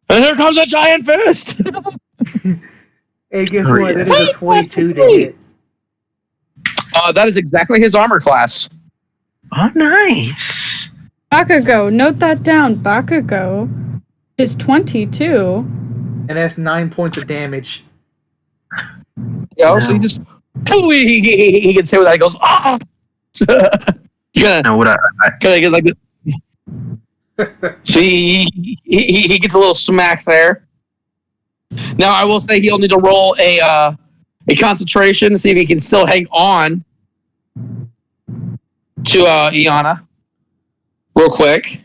And here comes a giant fist. Hey, guess what? That is a 22 to hit. That is exactly his armor class. Oh, nice. Bakugo, note that down. Bakugo is 22. And that's 9 points of damage. Yeah, so he just he gets hit with that. He goes, ah! Now, what I Get like this. So he gets a little smack there. Now I will say he'll need to roll a concentration to see if he can still hang on to Iana real quick,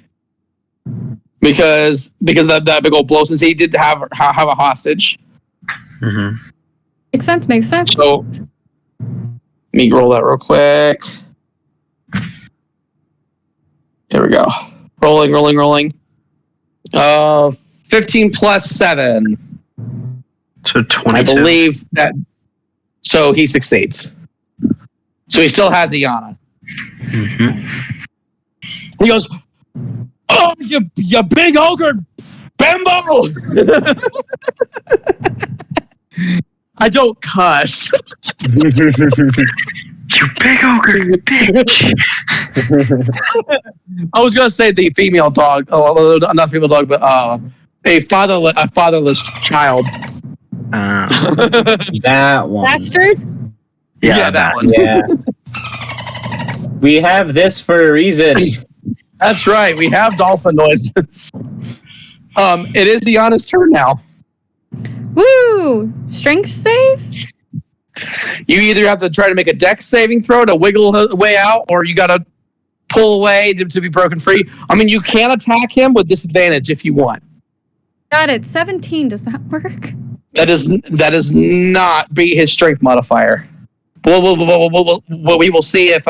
because that big old blow, since he did have a hostage. Mm-hmm. Makes sense. So let me roll that real quick. There we go. Rolling. 15 plus 7. So 22. I believe that. So he succeeds. So he still has Iana. Mm-hmm. He goes, "Oh, you big ogre, bimbo!" I don't cuss. You big ogre, bitch. I was gonna say the female dog. Oh, not female dog, but a fatherless child. That one. Bastard? Yeah, that one. Yeah. We have this for a reason. That's right. We have dolphin noises. It is Iana's turn now. Woo! Strength save? You either have to try to make a dex saving throw to wiggle a way out, or you gotta pull away to be broken free. I mean, you can attack him with disadvantage if you want. Got it. 17. Does that work? That does not beat his strength modifier. We will see if.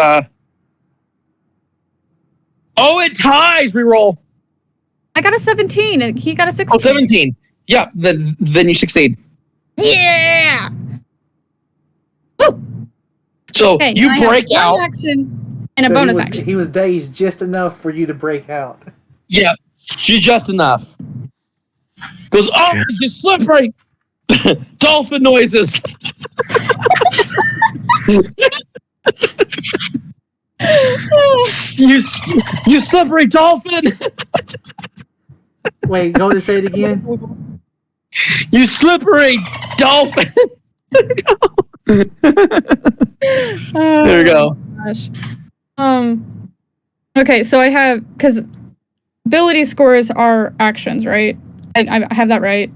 Oh, it ties. Reroll. I got a 17. He got a 16. Oh, 17. Yeah, then you succeed. Yeah! Woo! So Okay, you now I have break one out. action and a So bonus action. He was dazed just enough for you to break out. Yeah, just enough. Goes, oh, Yeah. you slippery. Dolphin noises. you slippery dolphin. Wait, go to say it again. You slippery dolphin. There we go. Gosh. Okay, so I have, because ability scores are actions, right? I have that right.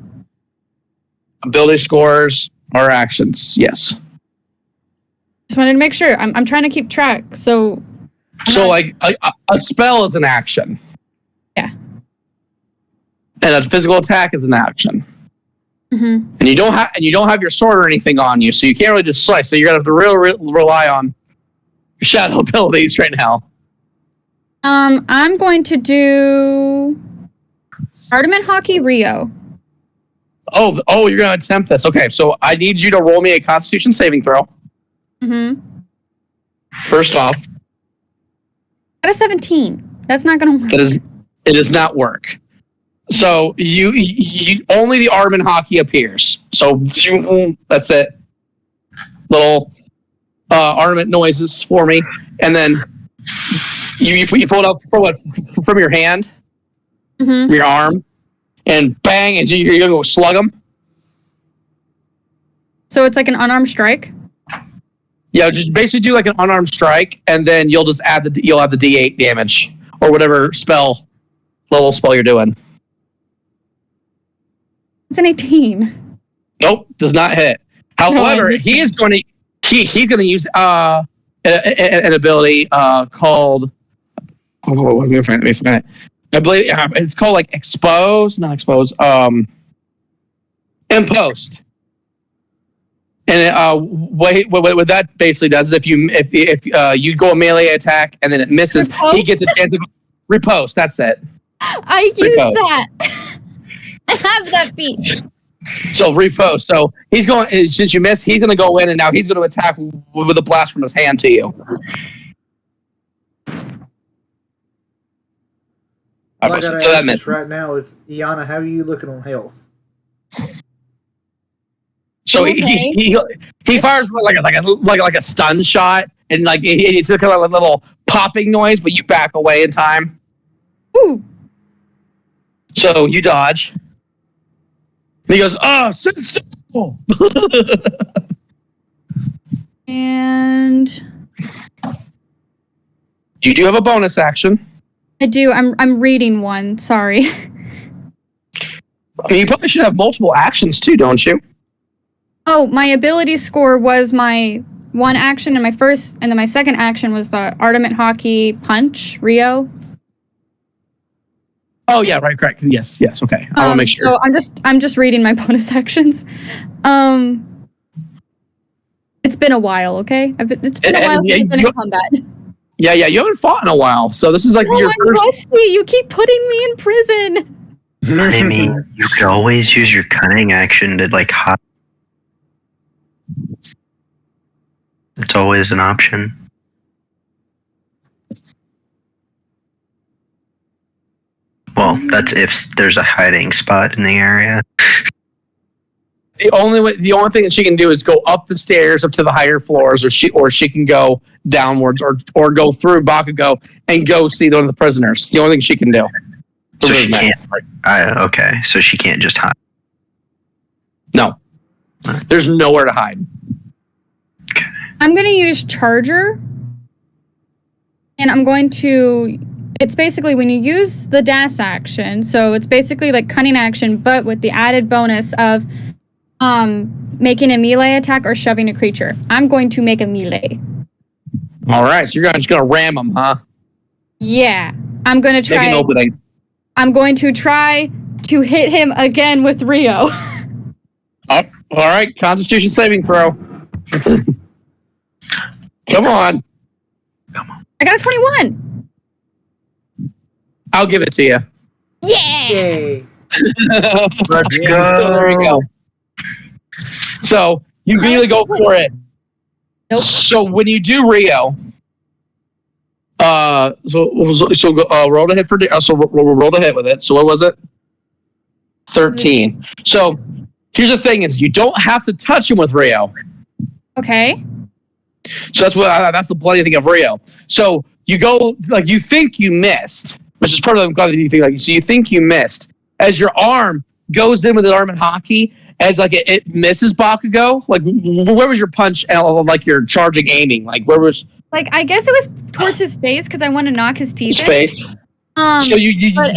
Ability scores are actions. Yes. Just wanted to make sure. I'm trying to keep track. So So, like, a spell is an action. Yeah. And a physical attack is an action. Mm-hmm. And you don't have your sword or anything on you, so you can't really just slice. So you're gonna have to really rely on your shadow abilities right now. I'm going to do Armament Hockey Rio. Oh, you're gonna attempt this. Okay, so I need you to roll me a Constitution saving throw. Mm-hmm. First off, Got a 17. That's not gonna work. it does not work. So you only the Armament Hockey appears. So that's it. Little armament noises for me, and then you pull it up from your hand, Mm-hmm. from your arm, and bang, and you're gonna go slug them. So it's like an unarmed strike. Yeah, just basically do like an unarmed strike, and then you'll just add the D8 damage or whatever level spell you're doing. It's an 18. Nope, does not hit. However, he's going to use an ability called. Let me find it. I believe it's called like not expose. Impost. And what that basically does is if you go a melee attack and then it misses, Riposte? he gets a chance to riposte. That's it. I use that. I have that feat. So riposte. So he's going. Since you miss, he's going to go in and now he's going to attack with a blast from his hand to you. All I So gotta that ask missed. this right now is, Iana, how are you looking on health? So Okay. he fires like a stun shot, and like it's kind of like a little popping noise, but you back away in time. Ooh. So you dodge. And he goes, oh, And you do have a bonus action. I do. I'm reading one. Sorry. I mean, you probably should have multiple actions too, don't you? Oh, my ability score was my one action and then my second action was the Armament Hockey Punch Rio. Oh yeah, right, correct. Yes, okay. I want to make sure. So I'm just reading my bonus actions. It's been a while, okay? It's been a while since I've been in combat. Yeah, you haven't fought in a while, so this is like your I'm first. rusty. You keep putting me in prison. I mean, you could always use your cunning action to like hide. It's always an option. Well, that's if there's a hiding spot in the area. The only thing that she can do is go up the stairs up to the higher floors, or she can go downwards or go through Bakugo and go see one of the prisoners. It's the only thing she can do. So she can't. Okay, so she can't just hide. No, there's nowhere to hide. I'm going to use Charger. And I'm going to... It's basically when you use the dash action, so it's basically like cunning action, but with the added bonus of making a melee attack or shoving a creature. I'm going to make a melee. All right, so you're just going to ram them, huh? Yeah. I'm going to try... Make an opening. I'm going to try to hit him again with Rio. All right, Constitution saving throw. Come on. I got a 21. I'll give it to you. Yeah. Yay! Let's So there you go. So you immediately go for it. Nope. So when you do Rio, roll to hit roll to hit with it. So what was it? 13. So here's the thing: is you don't have to touch him with Rio. Okay. So that's the bloody thing of Rio. So you go like you think you missed, which is part of the thing. Like so, you think you missed as your arm goes in with the Armament Hockey. As like it misses Bakugo, like where was your punch? Like your charging aiming, like where was? Like I guess it was towards his face because I want to knock his teeth His in. face. So you go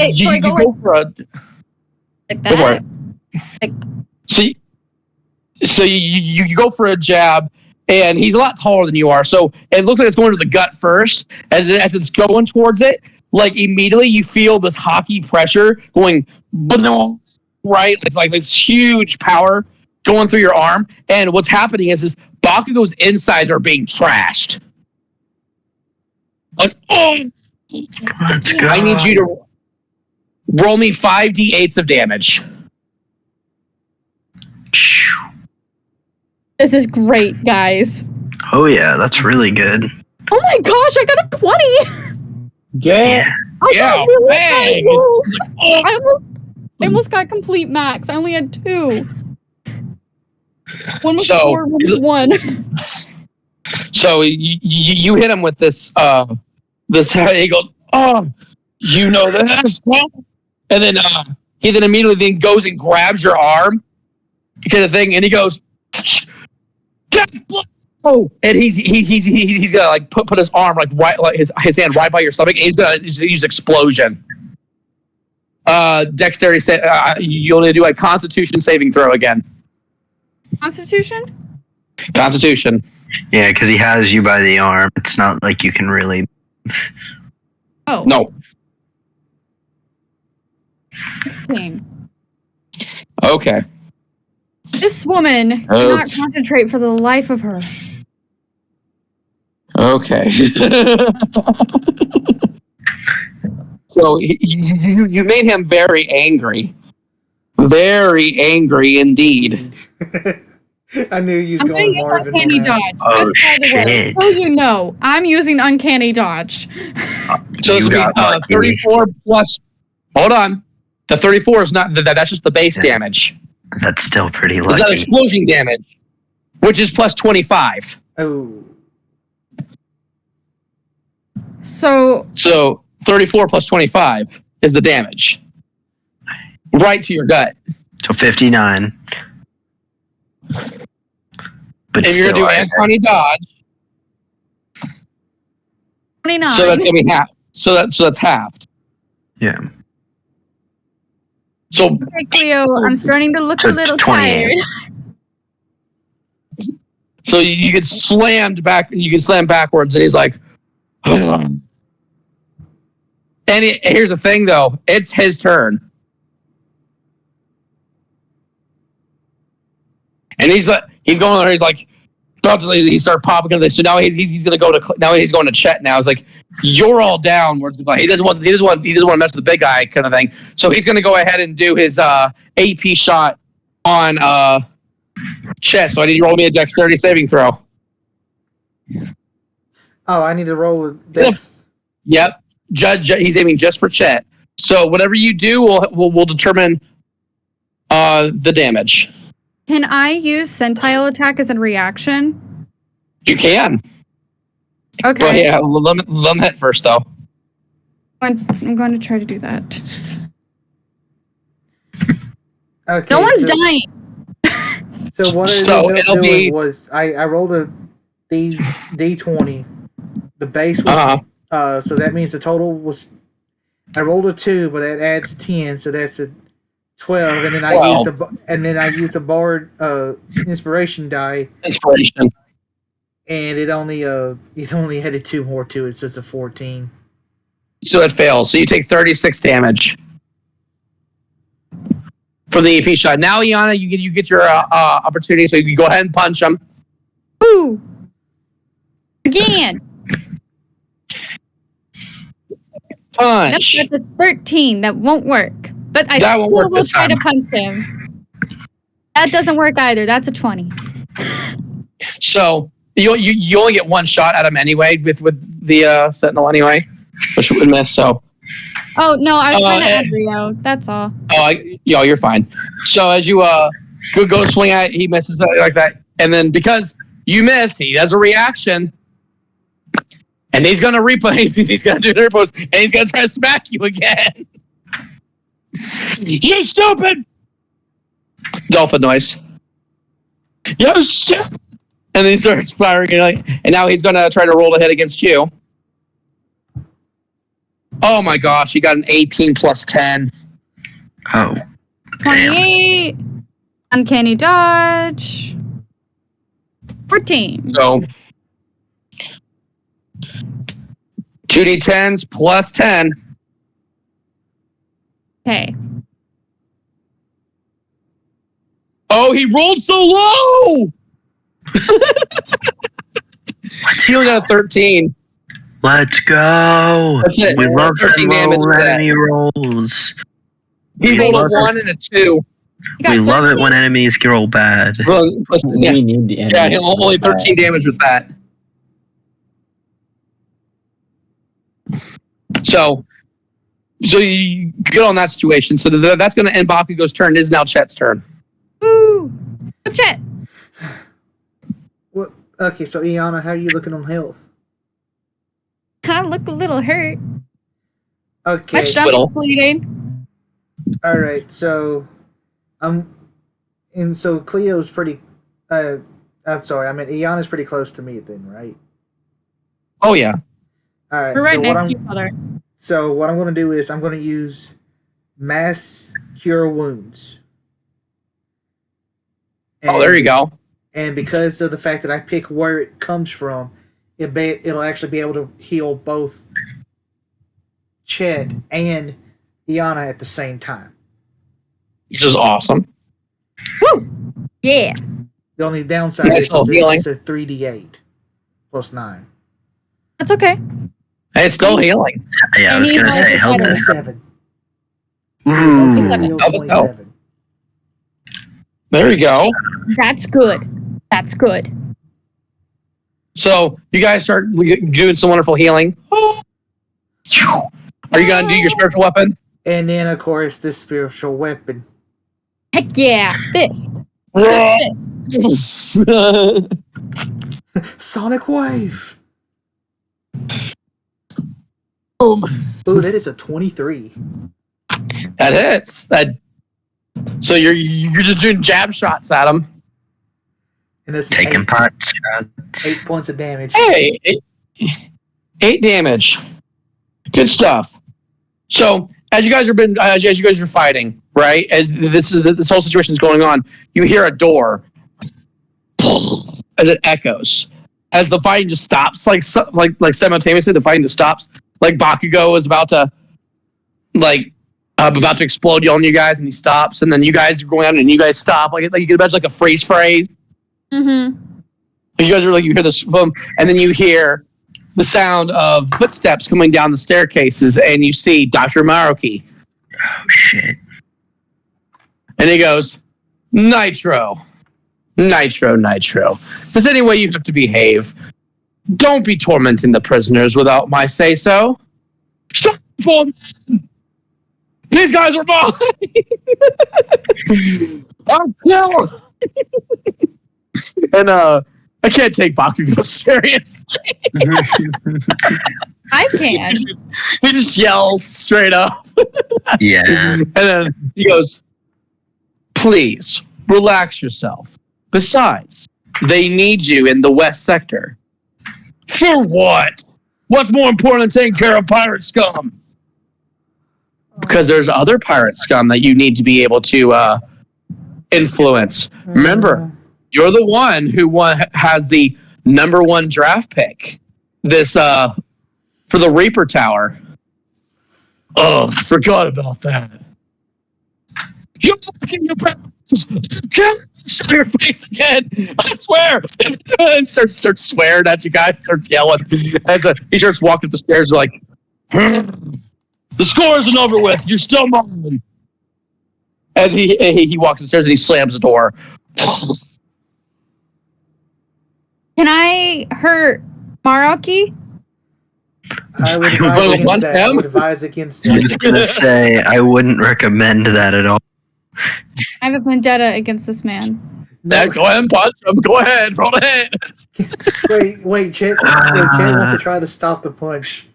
go for a like go for that. it. Like So you go for a jab, and he's a lot taller than you are. So it looks like it's going to the gut first. As it's going towards it, like immediately you feel this hockey pressure going, right? It's like this huge power going through your arm. And what's happening is Bakugo's insides are being trashed. Like, oh, Let's go. I need you to roll me 5d8s of damage. This is great, guys. Oh yeah, that's really good. Oh my gosh, I got a 20! Yeah. I Yeah, got really high bang. rolls. I almost got complete max. I only had 2. One was So- 4, one was 1. So you hit him with this. He goes, "Oh, you know this," and then he immediately goes and grabs your arm, kind of thing, and he goes, "Oh!" And he's gonna like put his arm like his hand right by your stomach, and he's gonna use explosion. Dexterity. You only do a Constitution saving throw again. Constitution? Constitution. Yeah, because he has you by the arm. It's not like you can really. Oh. No. 16. Okay. This woman cannot concentrate for the life of her. Okay. So you made him very angry. Very angry indeed. I knew you was I'm going to going use Marvin Uncanny on that. Dodge. Oh, Just by the way, shit. so you know, I'm using Uncanny Dodge. So You it's got gonna be 34 plus. Hold on. The 34 is not that's just the base damage. That's still pretty It's not lucky. explosion damage, which is plus 25. Oh, So, So 34 plus 25 is the damage. Right to your gut. So 59. But If you're still, gonna do Uncanny Dodge, 29. so that's gonna be half. So that's halved. yeah. So Okay, Cleo, I'm starting to look So a little 28. tired. So you get slammed back. You get slammed backwards, and he's like, and here's the thing, though. It's his turn, and he's going there. He's like, he started popping this. So now he's going to go to. Now he's going to Chet. Now it's like, you're all down. Where he doesn't want to mess with the big guy kind of thing. So he's going to go ahead and do his AP shot on Chet. So I need you to roll me a dexterity saving throw. oh, I need to roll a dex. Yep. Judge, he's aiming just for Chet. So whatever you do, we'll determine the damage. Can I use Sentile attack as a reaction? You can. Okay. But yeah, let him hit first, though. I'm going to try to do that. Okay, No one's so, dying. So what I So ended up it'll doing be- was I rolled a D20. The base was so that means the total was I rolled a 2, but that adds 10, so that's a 12, and then I used the bard inspiration die, Inspiration. and it only added 2 more to it, so it's a 14. So it fails. So you take 36 damage from the AP shot. Now, Iana, you get your opportunity, so you can go ahead and punch him. Ooh. Again. Punch. That's a 13. That won't work. But I That still won't work will this try to time. punch him. That doesn't work either. That's a 20. So you only get one shot at him anyway with the Sentinel anyway, which would miss. So Oh, no, I was trying to add Rio. That's all. you're fine. So as you go swing at it, he misses like that, and then because you miss, he does a reaction, and he's gonna replay. He's gonna do the repose, and he's gonna try to smack you again. You stupid! Dolphin noise. You stupid! And then he starts firing, and now he's gonna try to roll a hit against you. Oh my gosh, he got an 18 plus 10. Oh. 28. Uncanny dodge. 14. So 2d10s plus 10. Okay. Oh, he rolled so low. He only got a 13. Let's go. That's it. We love 13 them damage low for that. enemy rolls. He We rolled a love it. 1 and a 2. You got We love it 13? when enemies roll bad. Well, yeah, We need the yeah, enemies. he only 13 damage with that. So you get on that situation. So that's going to end Bakugo's turn. It is now Chet's turn. Ooh. Oh, Chet. What? Okay, so Iana, how are you looking on health? I look a little hurt. My Okay, Squirtle. stomach's bleeding. all right. So, and so Cleo's pretty. I'm sorry. I mean, Iana's pretty close to me then, right? Oh, yeah. All right. We're right so next to each other. So what I'm going to do is I'm going to use Mass Cure Wounds. Oh, there you go. And because of the fact that I pick where it comes from, it'll actually be able to heal both Chet and Iana at the same time. Which is awesome. Woo! Yeah. The only downside Yeah, is still healing. it's a 3d8 plus 9. That's okay. Hey, it's still healing. Yeah, I was Any gonna say health health is is. 27. Ooh. 27. There you go. That's good. That's good. So you guys start doing some wonderful healing. Are you going to do your spiritual weapon? And then, of course, this spiritual weapon. Heck yeah. Fist. Fist. Sonic Wave! Boom. Ooh, that is a 23. That hits. So you're just doing jab shots at him. And that's Taking 8, pot shots. 8 points of damage. Hey, 8 damage. Good stuff. So as you guys are fighting, right? As this whole situation is going on, you hear a door as it echoes. As the fighting just stops, like simultaneously, the fighting just stops. Like Bakugo is about to explode on you guys, and he stops, and then you guys are going out, and you guys stop. Like you can imagine like a freeze phrase. Mm-hmm. You guys are like, you hear this boom, and then you hear the sound of footsteps coming down the staircases, and you see Dr. Maruki. Oh shit. And he goes, Nitro. There's any way you have to behave. Don't be tormenting the prisoners without my say-so. Stop them! These guys are mine! I'll kill! And I can't take Bakugo serious. I can. He just yells straight up. Yeah. And then he goes, please, relax yourself. Besides, they need you in the West Sector. For what? What's more important than taking care of pirate scum? Because there's other pirate scum that you need to be able to influence. Remember, you're the one who has the number 1 draft pick. This for the Reaper Tower. Oh, I forgot about that. You're looking your can't show your face again. I swear. And starts swearing at you guys. Starts yelling. As he starts walking up the stairs like, the score isn't over with. You're still mine. As he walks upstairs and he slams the door. Can I hurt Maruki? I would Well, advise against one that. I down. would advise against I'm that. just gonna say I wouldn't recommend that at all. I have a vendetta against this man. Dad, go ahead and punch him. Go ahead. Roll ahead. Wait, Chet wants to try to stop the punch.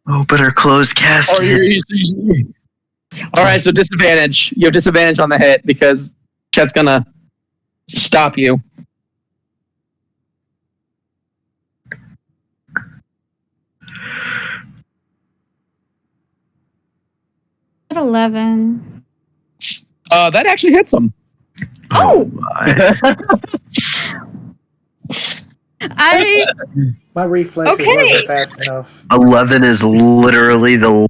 Oh, but her closed casket. All right, so disadvantage. You have disadvantage on the hit because Chet's gonna stop you. At 11. That actually hits him. Oh! my. My reflexes Okay. wasn't fast enough. 11 is literally the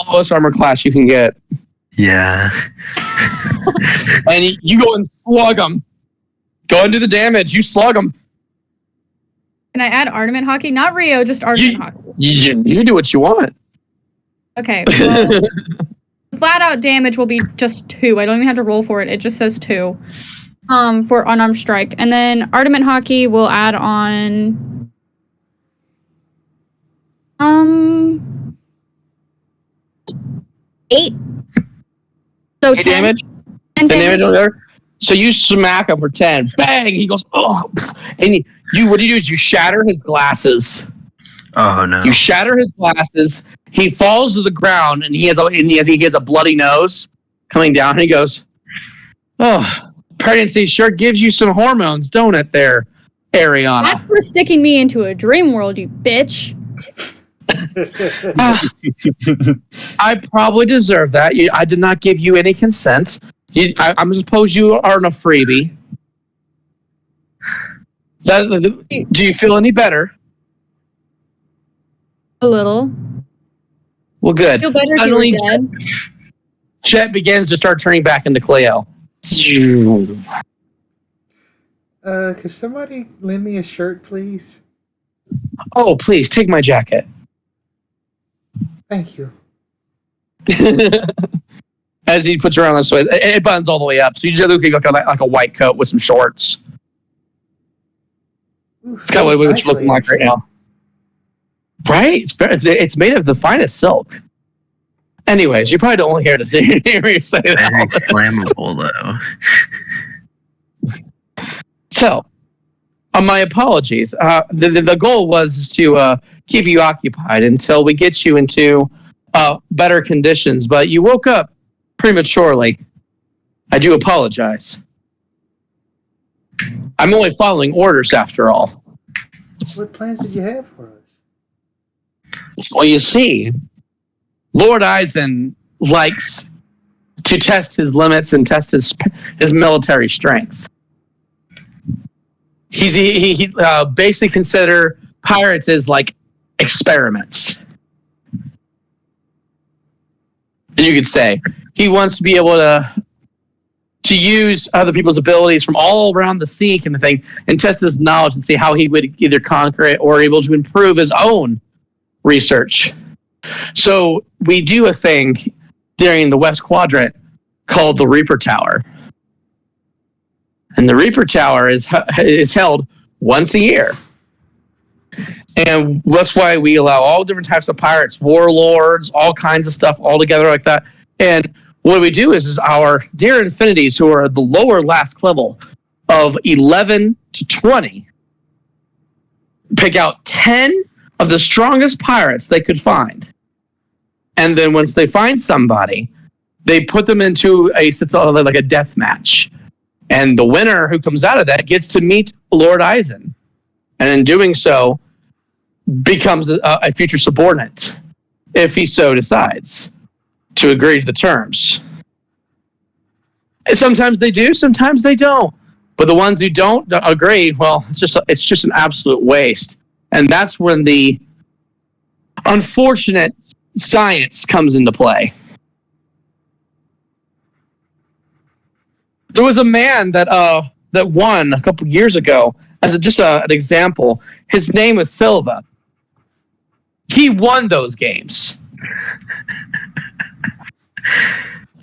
lowest armor class you can get. yeah. And you go and slug them. Go and do the damage. You slug them. Can I add Armament Hockey? Not Rio, just Armament Hockey. You do what you want. Okay. Well, flat out damage will be just 2. I don't even have to roll for it. It just says 2. For unarmed strike. And then Armament Hockey will add on 8. So 10 damage? 10 10 damage over there. So you smack him for 10. Bang! He goes, oh. And what do? You shatter his glasses. Oh no. You shatter his glasses. He falls to the ground, and he has a bloody nose coming down. And he goes, oh, pregnancy sure gives you some hormones, don't it there, Ariana? That's for sticking me into a dream world, you bitch. I probably deserve that. I did not give you any consent. I suppose you are on a freebie. Do you feel any better? A little. Well, good. I feel better if Suddenly, you were dead. Chet begins to start turning back into Cleo. Could somebody lend me a shirt, please? Oh, please, take my jacket. Thank you. As he puts around this way, it buttons all the way up. So you just look like a white coat with some shorts. Oof, It's kind of what you're looking like right now. Right? It's made of the finest silk. Anyways, you probably don't want to hear me say Very that. flammable though. So, my apologies. The goal was to keep you occupied until we get you into better conditions, but you woke up prematurely. I do apologize. I'm only following orders after all. What plans did you have for us? Well, you see, Lord Eisen likes to test his limits and test his military strength. He basically consider pirates as like experiments. You could say he wants to be able to use other people's abilities from all around the sea, kind of thing, and test his knowledge and see how he would either conquer it or able to improve his own research. So we do a thing during the West Quadrant called the Reaper Tower. And the Reaper Tower is held once a year. And that's why we allow all different types of pirates, warlords, all kinds of stuff all together like that. And what we do is our dear infinities, who are the lower last level of 11 to 20, pick out 10 of the strongest pirates they could find. And then once they find somebody, they put them into like a death match. And the winner who comes out of that gets to meet Lord Eisen. And in doing so, becomes a future subordinate, if he so decides to agree to the terms. And sometimes they do, sometimes they don't. But the ones who don't agree, well, it's just an absolute waste. And that's when the unfortunate science comes into play. There was a man that won a couple years ago, as an example. His name was Silva. He won those games.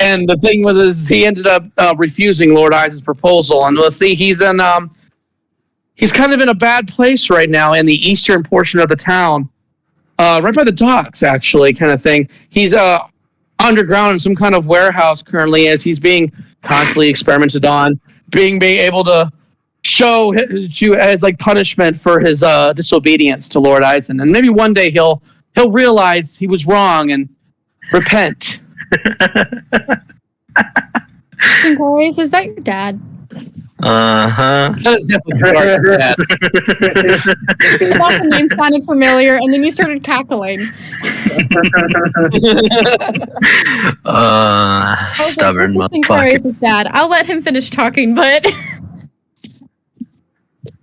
And the thing was, he ended up refusing Lord Eisen's proposal. And we'll see, he's kind of in a bad place right now in the eastern portion of the town, right by the docks, actually, kind of thing. He's underground in some kind of warehouse currently, as he's being constantly experimented on, being able to show as like punishment for his disobedience to Lord Eisen. And maybe one day he'll realize he was wrong and repent. Boys, is that your dad? Uh-huh. That is definitely your dad. I thought the name sounded familiar, and then you started cackling. Stubborn This is motherfucker. Dad. I'll let him finish talking, but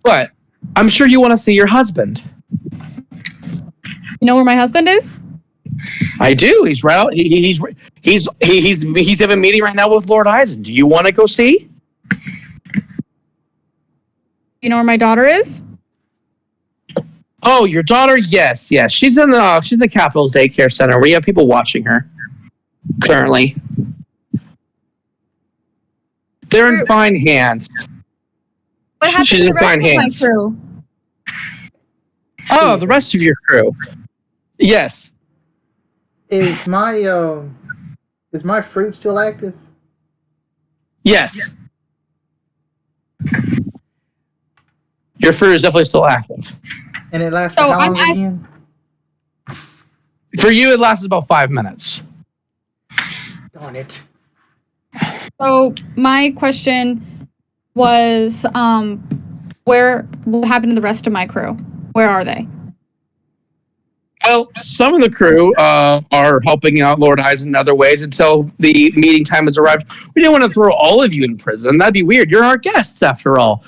But I'm sure you want to see your husband. You know where my husband is? I do. He's right out. He's having a meeting right now with Lord Eisen. Do you want to go see? You know where my daughter is? Oh, your daughter? Yes. She's in the Capitol's daycare center. We have people watching her currently. They're in fine hands. What happened She's to in the rest fine of hands. my crew? Oh, the rest of your crew. Yes. Is my fruit still active? Yes. Your fruit is definitely still active. And it lasts for So how I'm long again? For you, it lasts about 5 minutes. Darn it. So my question was, what happened to the rest of my crew? Where are they? Well, some of the crew are helping out Lord Eisen in other ways until the meeting time has arrived. We didn't want to throw all of you in prison. That'd be weird. You're our guests, after all.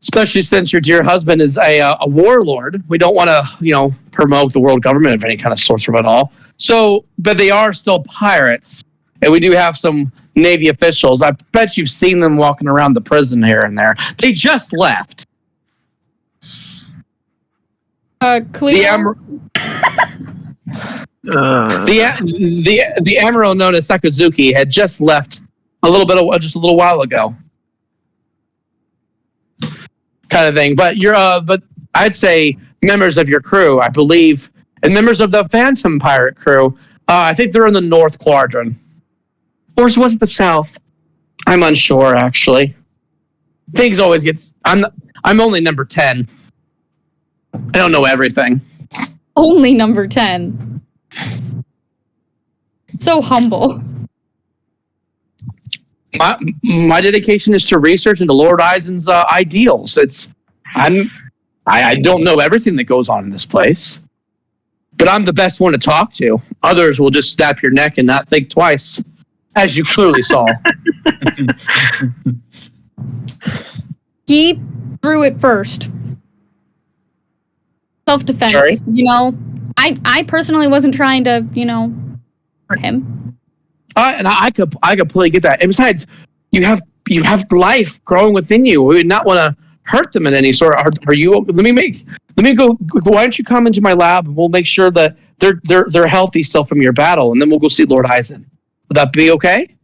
Especially since your dear husband is a warlord. We don't want to, promote the world government of any kind of sorcerer at all. So, but they are still pirates. And we do have some Navy officials. I bet you've seen them walking around the prison here and there. They just left. Cleo? The Admiral known as Sakazuki had just left a little while ago, kind of thing. But but I'd say members of your crew, I believe, and members of the Phantom Pirate crew, I think they're in the North Quadrant, or was it the South? I'm unsure actually. Things always gets. I'm only number 10. I don't know everything. Only number 10. So humble. My dedication is to research into Lord Eisen's ideals. I don't know everything that goes on in this place, but I'm the best one to talk to. Others will just snap your neck and not think twice, as you clearly saw. He threw it first. Self-defense. Sorry? I personally wasn't trying to, hurt him. And I completely get that. And besides, you have life growing within you. We would not want to hurt them in any sort. Are you? Let me go. Why don't you come into my lab and we'll make sure that they're healthy still from your battle, and then we'll go see Lord Eisen. Would that be okay?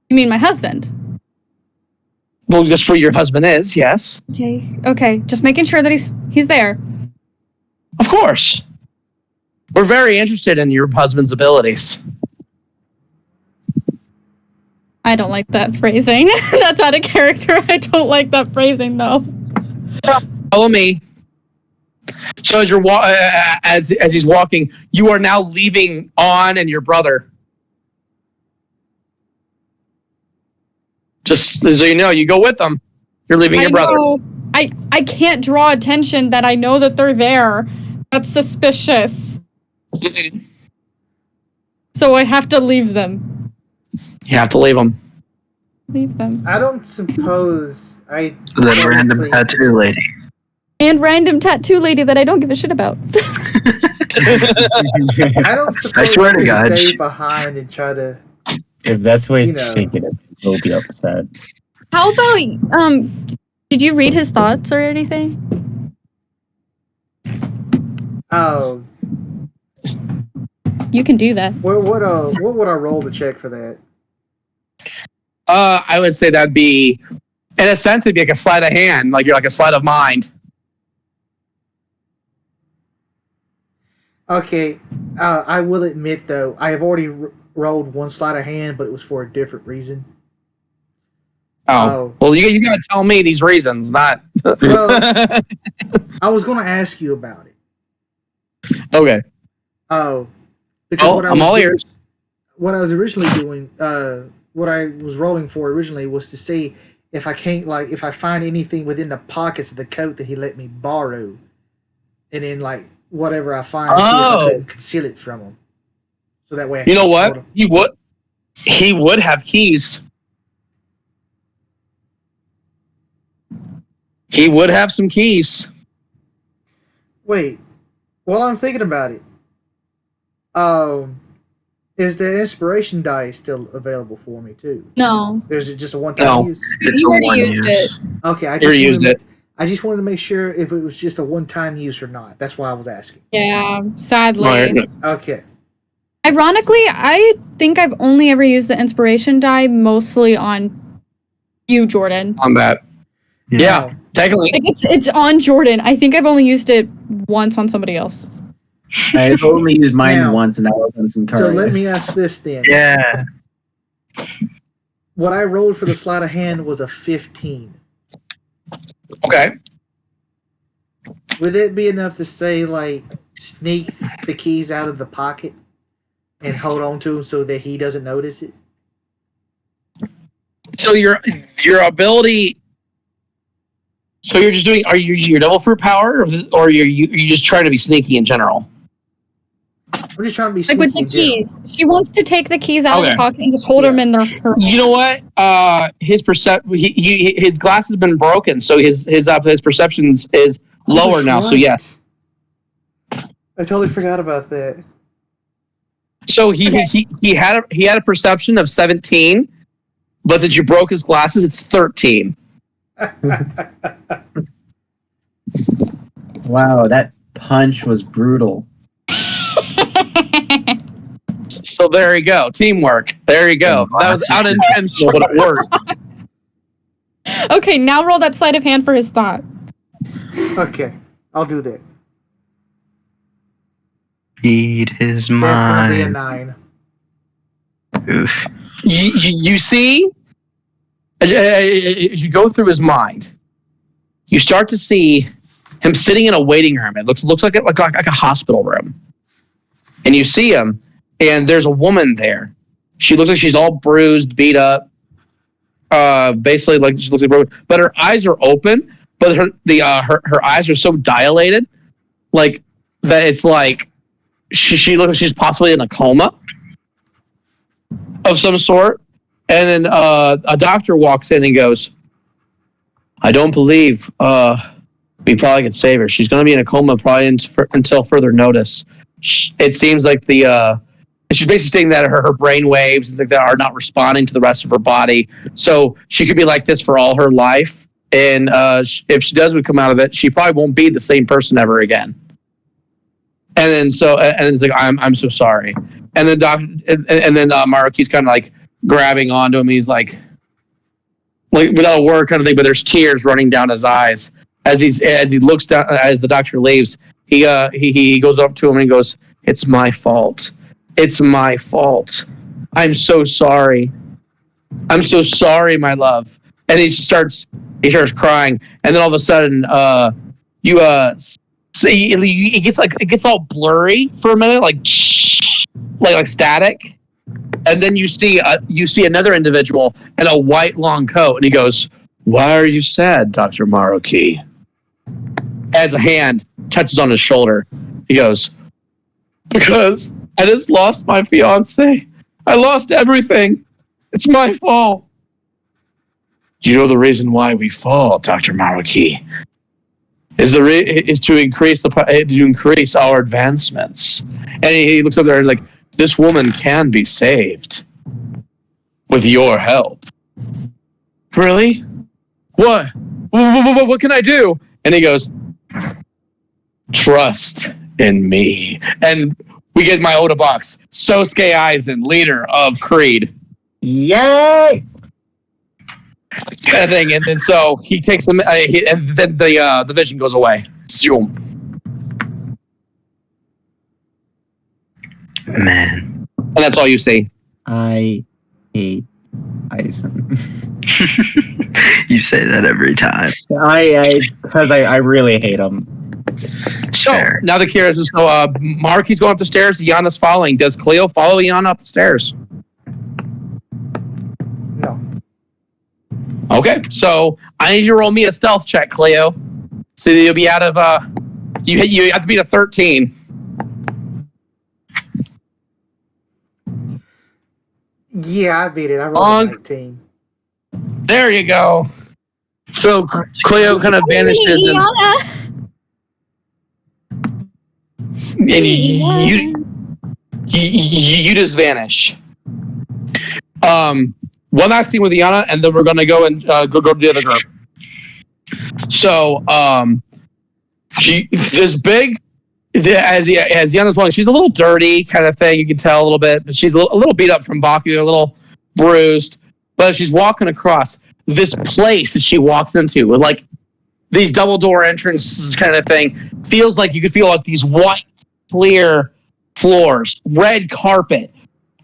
You mean my husband? Well, that's where your husband is. Yes. Okay. Just making sure that he's there. Of course. We're very interested in your husband's abilities. I don't like that phrasing. That's out of character. I don't like that phrasing, though. Follow me. So as you're as he's walking, you are now leaving On and your brother. Just so you know, you go with them. You're leaving your brother. Know. I can't draw attention that I know that they're there. That's suspicious. So I have to leave them. You have to leave them. Leave them. I don't suppose I... That random tattoo lady. And random tattoo lady that I don't give a shit about. I don't suppose I swear to could God. stay behind and try to... If that's what he's know. thinking, he'll be upset. How about, did you read his thoughts or anything? Oh, You can do that. what would I roll to check for that? I would say that'd be, in a sense, it'd be like a sleight of hand, like you're like a sleight of mind. Okay, I will admit though, I have already rolled one sleight of hand, but it was for a different reason. Oh, well, you got to tell me these reasons, not. Well, I was going to ask you about it. Okay. Oh, because I'm all ears. What I was originally doing, what I was rolling for originally was to see if I find anything within the pockets of the coat that he let me borrow, and then whatever I find, see if I couldn't conceal it from him. So that way, You know what? He would have keys. He would have some keys. Wait, while I'm thinking about it, is the inspiration die still available for me too? No, Or is it just a one-time No. use? you already used it. Okay, You already used it. I just wanted to make sure if it was just a one-time use or not. That's why I was asking. Yeah, sadly. Right. Okay. Ironically, I think I've only ever used the inspiration die mostly on you, Jordan. On that. Yeah, technically. Like it's on Jordan. I think I've only used it once on somebody else. I've only used mine Now- once, and that was on Sincarius. So let me ask this then. Yeah. What I rolled for the sleight of hand was a 15. Okay. Would it be enough to say, like, sneak the keys out of the pocket and hold on to them so that he doesn't notice it? So your ability. So you're just doing. Are you your devil fruit power, or are you just trying to be sneaky in general? I'm just trying to be Like sneaky with the in general. keys. She wants to take the keys out of Okay. the pocket and just hold them in her. You know what? His his glass has been broken, so his perceptions is lower that's now. So right. yeah. I totally forgot about that. So he had a perception of 17, but since you broke his glasses, it's 13. Wow, that punch was brutal. So there you go. Teamwork. There you go. That was unintentional, but it worked. Okay, now roll that sleight of hand for his thought. Okay, I'll do that. Read his That's gonna be a mind. 9. Oof. You see, as you go through his mind, you start to see him sitting in a waiting room. It looks like a hospital room, and you see him, and there's a woman there. She looks like she's all bruised, beat up, basically like she looks like broken, but her eyes are open. But her eyes are so dilated, like that it's like she looks like she's possibly in a coma of some sort. And then a doctor walks in and goes, "I don't believe we probably could save her. She's going to be in a coma probably until further notice." It seems like she's basically saying that her brain waves and things like that are not responding to the rest of her body. So she could be like this for all her life. And if she does come out of it, she probably won't be the same person ever again. And then it's like, I'm so sorry. And then Maruki's kind of like grabbing onto him. He's like without a word kind of thing, but there's tears running down his eyes as he looks down as the doctor leaves. He goes up to him and he goes, "It's my fault. It's my fault. I'm so sorry. I'm so sorry, my love." And he starts crying, and then all of a sudden, see it gets all blurry for a minute, like static, and then you see another individual in a white long coat, and he goes, "Why are you sad, Dr. Maruki?" As a hand touches on his shoulder, he goes, "Because I just lost my fiance. I lost everything. It's my fault." "Do you know the reason why we fall, Dr. Maruki? Is to increase our advancements." And he looks up there and like, "This woman can be saved with your help." "Really? What? What can I do?" And he goes, "Trust in me." And we get my Oda box, Sosuke Aizen, leader of Creed. Yay! Kind of thing, and then so he takes them, and then the vision goes away. Zoom. Man. And that's all you see. I hate Aizen. You say that every time. Because I really hate him. So Fair. now the curious is Maruki's going up the stairs. Yana's following. Does Cleo follow Yana up the stairs? No. Okay, so I need you to roll me a stealth check, Cleo. So you'll be out of you have to beat a 13. Yeah, I beat it. I rolled a 19. There you go. So Cleo kind of vanishes, and you just vanish. One last thing with Iana, and then we're gonna go and go to the other group. So this big. As Iana's walking, she's a little dirty, kind of thing. You can tell a little bit, but she's a little beat up from Baku, a little bruised. But she's walking across this place that she walks into with like these double door entrances, kind of thing. Feels like you could feel like these white, clear floors, red carpet,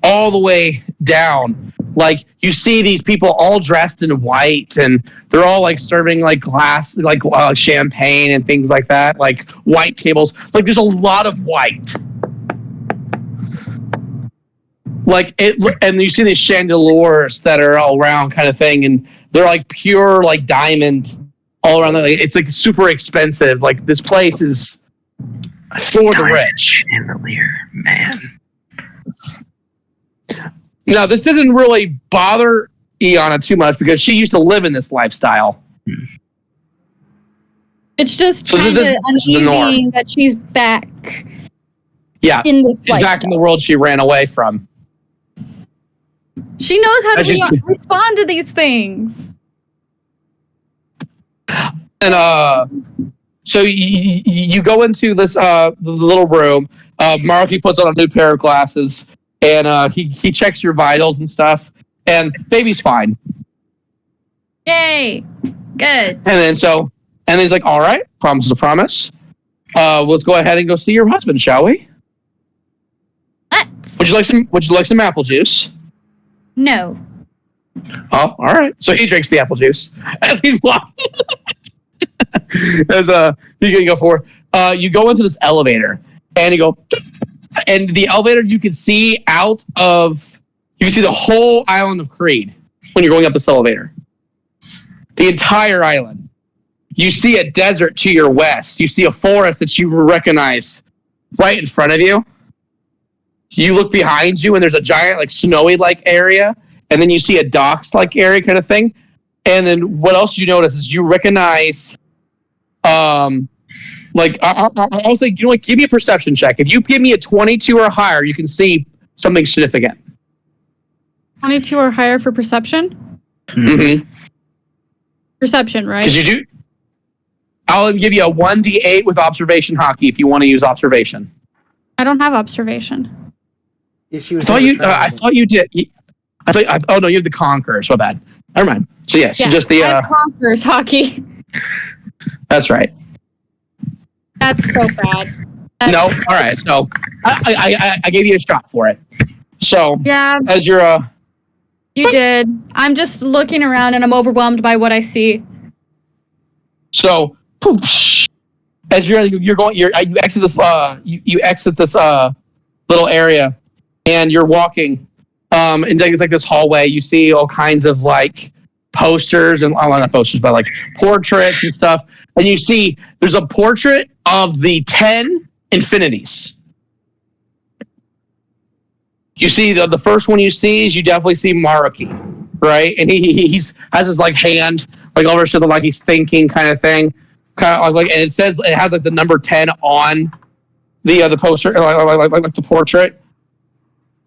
all the way down. Like you see these people all dressed in white, and they're all like serving like glass, like champagne and things like that. Like white tables. Like there's a lot of white. Like it, and you see these chandeliers that are all around, kind of thing, and they're like pure like diamond all around. Like, it's like super expensive. Like this place is for the rich. Chandelier, man. Now, this doesn't really bother Iana too much because she used to live in this lifestyle. It's just kind of uneasy that she's back. Yeah, in this she's back in the world she ran away from. She knows how to respond to these things. And so you go into this the little room. Maruki puts on a new pair of glasses. And he checks your vitals and stuff, and baby's fine. Yay! Good. And then he's like, "All right, promise is a promise. Let's go ahead and go see your husband, shall we? Let's. Would you like some apple juice? No. Oh, all right. So he drinks the apple juice as he's walking. As you can go for. You go into this elevator, and you go. And the elevator, you can see the whole island of Creed when you're going up this elevator. The entire island. You see a desert to your west. You see a forest that you recognize right in front of you. You look behind you, and there's a giant, like, snowy-like area. And then you see a docks-like area kind of thing. And then what else you notice is you recognize... I'll say, give me a perception check. If you give me a 22 or higher, you can see something significant. 22 or higher for perception? Mm-hmm. Perception, right? Because you do. I'll give you a 1d8 with observation hockey if you want to use observation. I don't have observation. I thought you did. Oh no, you have the Conquerors. So bad. Never mind. So yes, yeah, just the Conquerors hockey. That's right. That's so bad. No, all right. So I gave you a shot for it. So yeah, as you're you did. I'm just looking around and I'm overwhelmed by what I see. So as you exit this you exit this little area, and you're walking and it's like this hallway. You see all kinds of like posters and not posters, but like portraits and stuff. And you see there's a portrait of the 10 infinities. You see the first one you see is you definitely see Maruki, right? And he's has his like hand like over his shoulder, like he's thinking kind of thing, kind of like, and it has like the number 10 on the poster, like the portrait.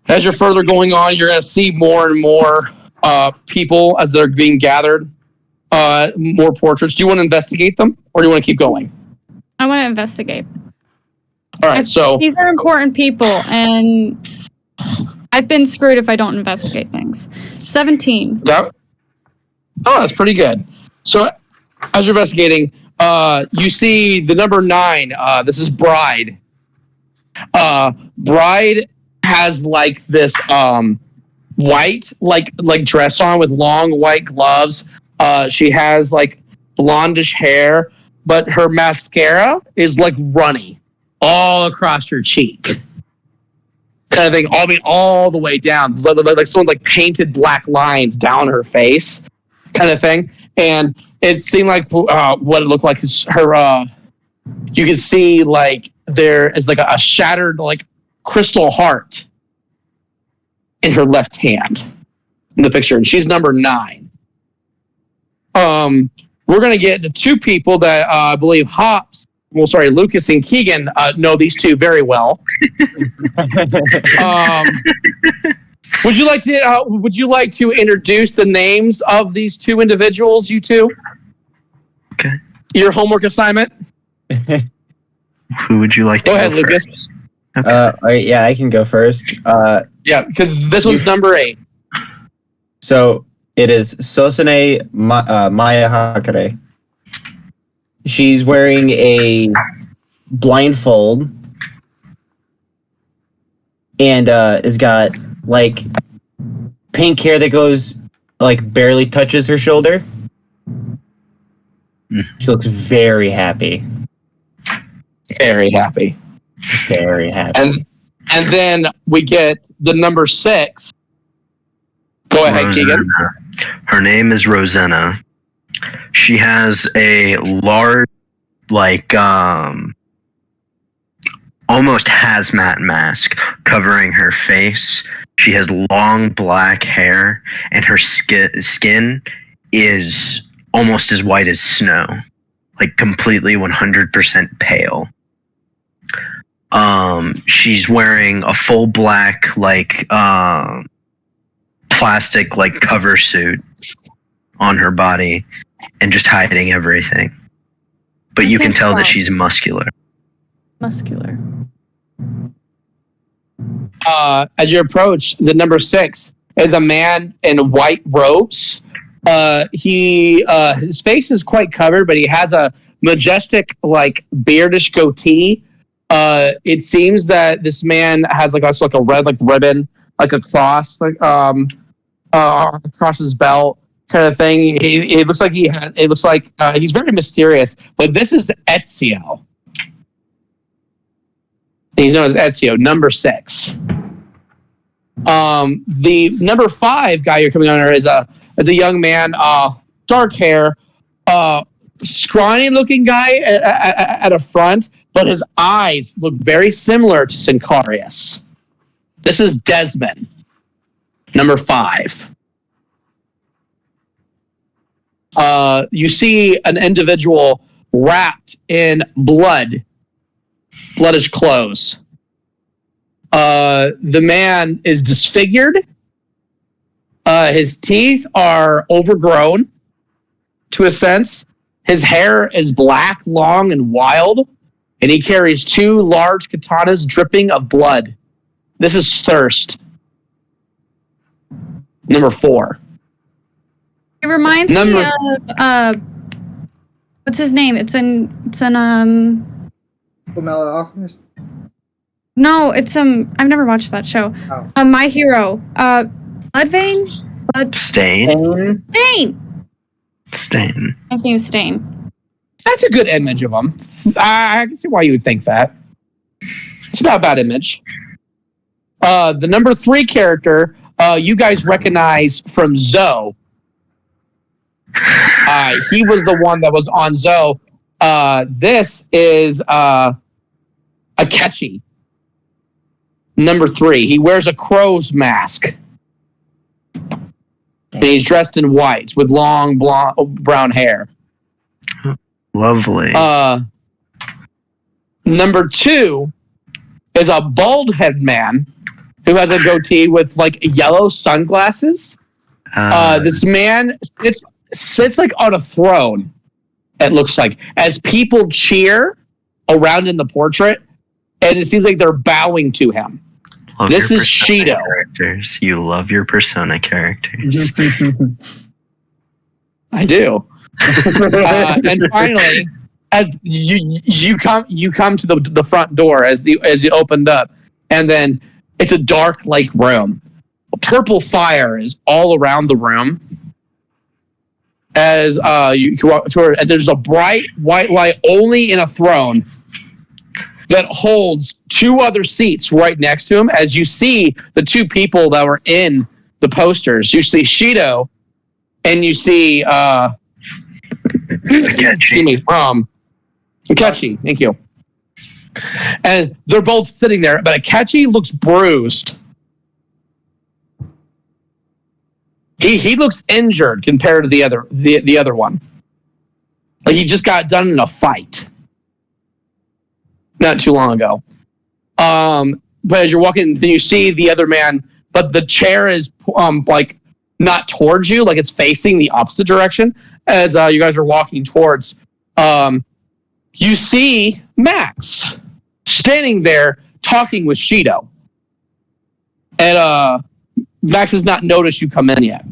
As you're further going on, you're gonna see more and more people as they're being gathered. More portraits. Do you want to investigate them, or do you want to keep going? I want to investigate. All right, so these are important people, and I've been screwed if I don't investigate things. 17. That's pretty good. So, as you're investigating, you see the number 9. This is Bride. Bride has like this white like dress on with long white gloves. She has like blondish hair, but her mascara is like runny all across her cheek, kind of thing. I mean, all the way down, like someone like painted black lines down her face, kind of thing. And it seemed like what it looked like is her. You can see like there is like a shattered like crystal heart in her left hand in the picture, and she's number 9. we're going to get the two people that I believe Lucas and Keegan know these two very well. Would you like to introduce the names of these two individuals, you two? Okay. Your homework assignment? Who would you like to go ahead, first? Lucas. Okay. All right, yeah, I can go first. Yeah, because this one's number 8. So it is Sosune Maya Hakare. She's wearing a blindfold and has got like pink hair that goes like barely touches her shoulder. She looks very happy. Very happy. Very happy. And then we get the number 6. Go ahead, Keegan. Her name is Rosanna. She has a large, like, almost hazmat mask covering her face. She has long black hair, and her skin is almost as white as snow, like completely 100% pale. She's wearing a full black, like, plastic, like, cover suit on her body and just hiding everything. But you can tell that she's muscular. Muscular. As you approach, the number 6 is a man in white robes. His face is quite covered, but he has a majestic, like, beardish goatee. It seems that this man has also a red, like, ribbon, like a cross, like across his belt, kind of thing. It looks like he's very mysterious. But this is Ezio. He's known as Ezio, number 6. The number 5 guy you're coming on is a young man, dark hair, scrawny looking guy at a front, but his eyes look very similar to Sincarius. This is Desmond, number 5. You see an individual wrapped in bloodish clothes. The man is disfigured. His teeth are overgrown, to a sense. His hair is black, long, and wild, and he carries 2 large katanas dripping of blood. This is Thirst, number 4. It reminds me of what's his name? It's in Fullmetal Alchemist? No, it's I've never watched that show. Oh. My Hero. Bloodvein? Stain. His name is Stain. That's a good image of him. I can see why you would think that. It's not a bad image. The number 3 character, you guys recognize from Zoe. He was the one that was on Zoe. This is Akechi. Number 3. He wears a crow's mask. And he's dressed in white with long brown hair. Lovely. Number 2 is a bald-headed man who has a goatee with like yellow sunglasses. This man sits like on a throne. It looks like as people cheer around in the portrait, and it seems like they're bowing to him. This is Shido. Characters. You love your Persona characters. I do. And finally, as you come to the front door as you opened up, and then it's a dark like room. Purple fire is all around the room. As you walk toward, and there's a bright white light only in a throne that holds 2 other seats right next to him. As you see the 2 people that were in the posters, you see Shido and you see Akechi. Thank you. And they're both sitting there, but Akechi looks bruised. He looks injured compared to the other one. Like he just got done in a fight not too long ago. But as you're walking, then you see the other man, but the chair is like not towards you, like it's facing the opposite direction as you guys are walking towards. You see Max standing there talking with Shido. And Max has not noticed you come in yet.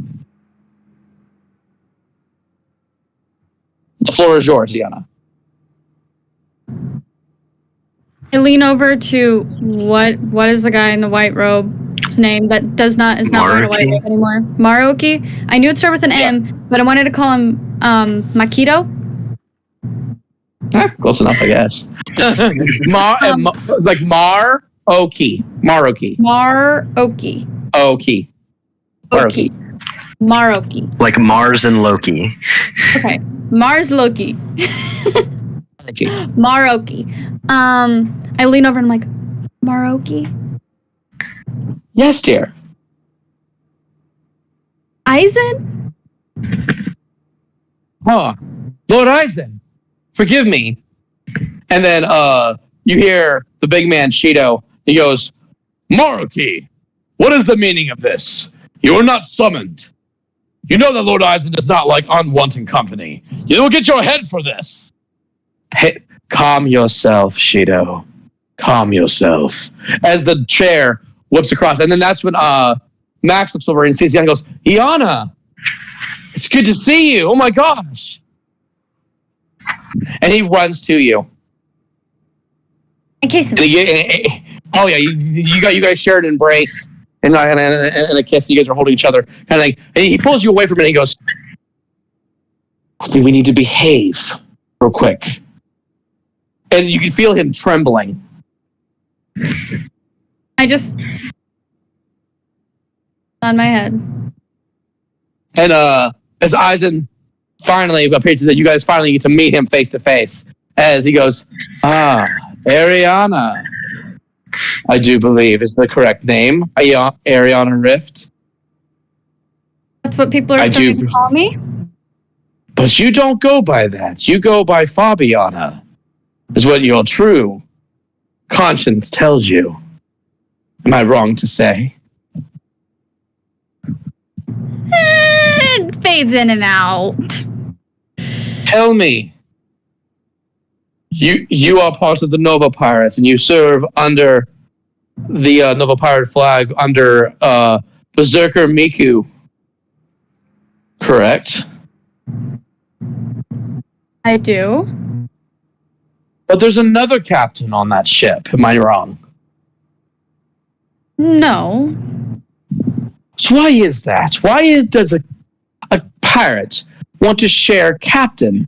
The floor is yours, Yana. I lean over to what is the guy in the white robe's name that is not wearing a white robe anymore? Maruoki? I knew it started with an M, but I wanted to call him Makito. Close enough, I guess. Like Maruoki. Maruoki. Like Mars and Loki. Okay. Mars Loki. Maruoki. I lean over and I'm like, Maruoki? Yes, dear. Aizen? Oh, Lord Aizen, forgive me. And then you hear the big man, Shido. He goes, Maruoki, what is the meaning of this? You are not summoned. You know that Lord Aizen does not like unwanted company. You will get your head for this. Hey, calm yourself, Shido. Calm yourself. As the chair whips across. And then that's when Max looks over and sees Yana and goes, Iana, it's good to see you. Oh my gosh. And he runs to you. In case of oh yeah, you guys shared an embrace and a kiss. You guys are holding each other, kind of like. And he pulls you away from it. And he goes, "I think we need to behave, real quick." And you can feel him trembling. I just on my head. And as Aizen finally appears, that you guys finally get to meet him face to face, as he goes, Ariana, I do believe is the correct name. Ariana Rift. That's what people are starting to call me? But you don't go by that. You go by Fabiana, is what your true conscience tells you. Am I wrong to say? It fades in and out. Tell me. You are part of the Nova Pirates, and you serve under the Nova Pirate flag under Berserker Miku. Correct? I do. But there's another captain on that ship. Am I wrong? No. So why is that? Does a pirate want to share captain's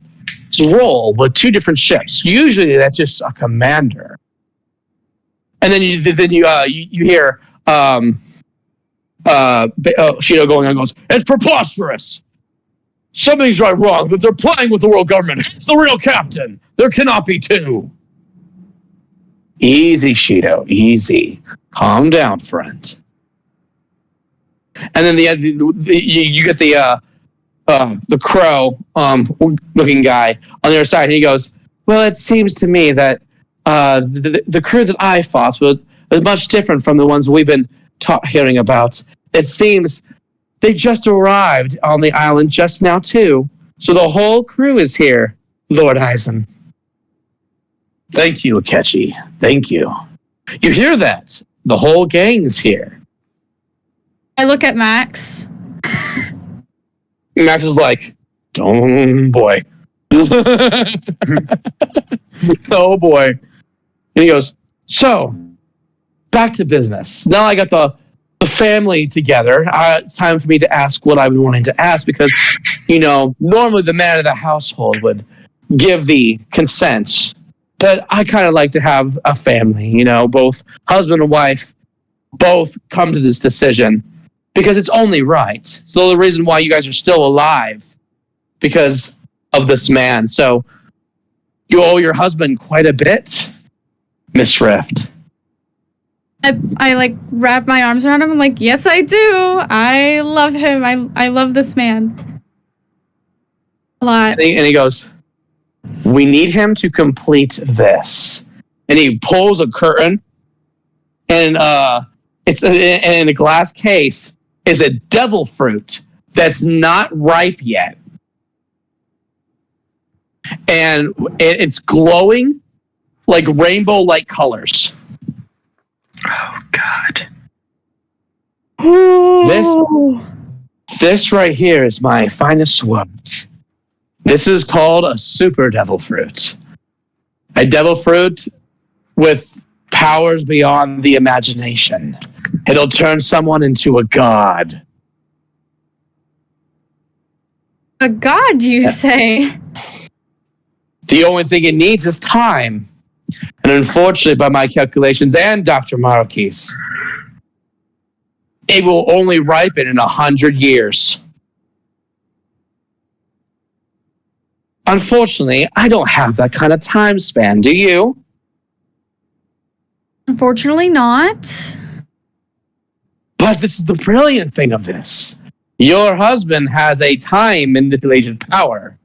role with two different ships? Usually that's just a commander. And then you hear Shido going on and goes, it's preposterous. Something's wrong. That they're playing with the world government. It's the real captain. There cannot be two. Easy, Shido. Easy. Calm down, friend. And then you get the crow looking guy on the other side, and he goes, well, it seems to me that the crew that I fought was much different from the ones we've been hearing about. It seems they just arrived on the island just now, too. So the whole crew is here, Lord Aizen. Thank you, Akechi. Thank you. You hear that? The whole gang's here. I look at Max. Max is like, oh boy. Oh boy. And he goes, so, back to business. Now I got the family together. It's time for me to ask what I've been wanting to ask because, normally the man of the household would give the consent. But I kind of like to have a family, both husband and wife both come to this decision because it's only right. It's the only reason why you guys are still alive because of this man. So you owe your husband quite a bit, Miss Rift. I like wrap my arms around him. I'm like, yes, I do. I love him. I love this man a lot. And he goes, We need him to complete this. And he pulls a curtain, and it's in a glass case is a devil fruit that's not ripe yet. And it's glowing like rainbow-like colors. Oh, God. This right here is my finest work. This is called a super devil fruit. A devil fruit with powers beyond the imagination. It'll turn someone into a god. A god, you say? The only thing it needs is time. And unfortunately, by my calculations and Dr. Maruki's, it will only ripen in 100 years. Unfortunately, I don't have that kind of time span. Do you? Unfortunately not. But this is the brilliant thing of this. Your husband has a time manipulation power.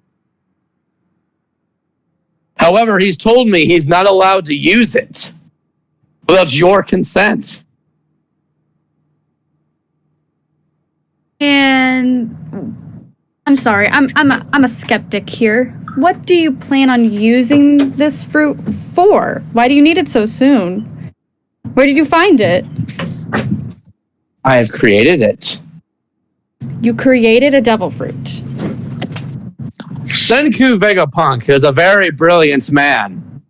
However, he's told me he's not allowed to use it without your consent. And I'm sorry, I'm a skeptic here. What do you plan on using this fruit for? Why do you need it so soon? Where did you find it? I have created it. You created a devil fruit. Senku Vegapunk is a very brilliant man.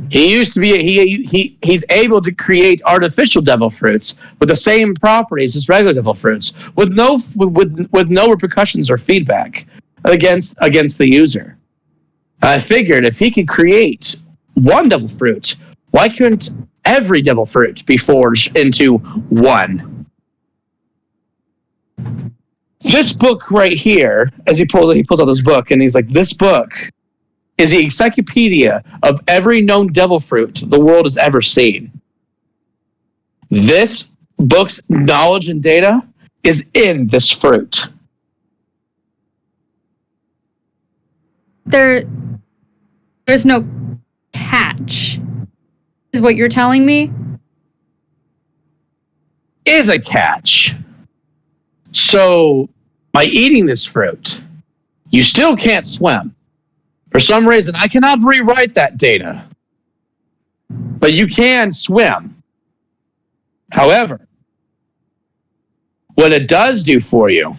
He used to be he's able to create artificial devil fruits with the same properties as regular devil fruits, with no repercussions or feedback against the user. I figured if he could create one devil fruit, why couldn't every devil fruit be forged into one? This book right here, as he pulls out this book, and he's like, this book is the encyclopedia of every known devil fruit the world has ever seen. This book's knowledge and data is in this fruit. There's no catch, is what you're telling me? Is a catch. So, by eating this fruit, you still can't swim. For some reason, I cannot rewrite that data. But you can swim. However, what it does do for you,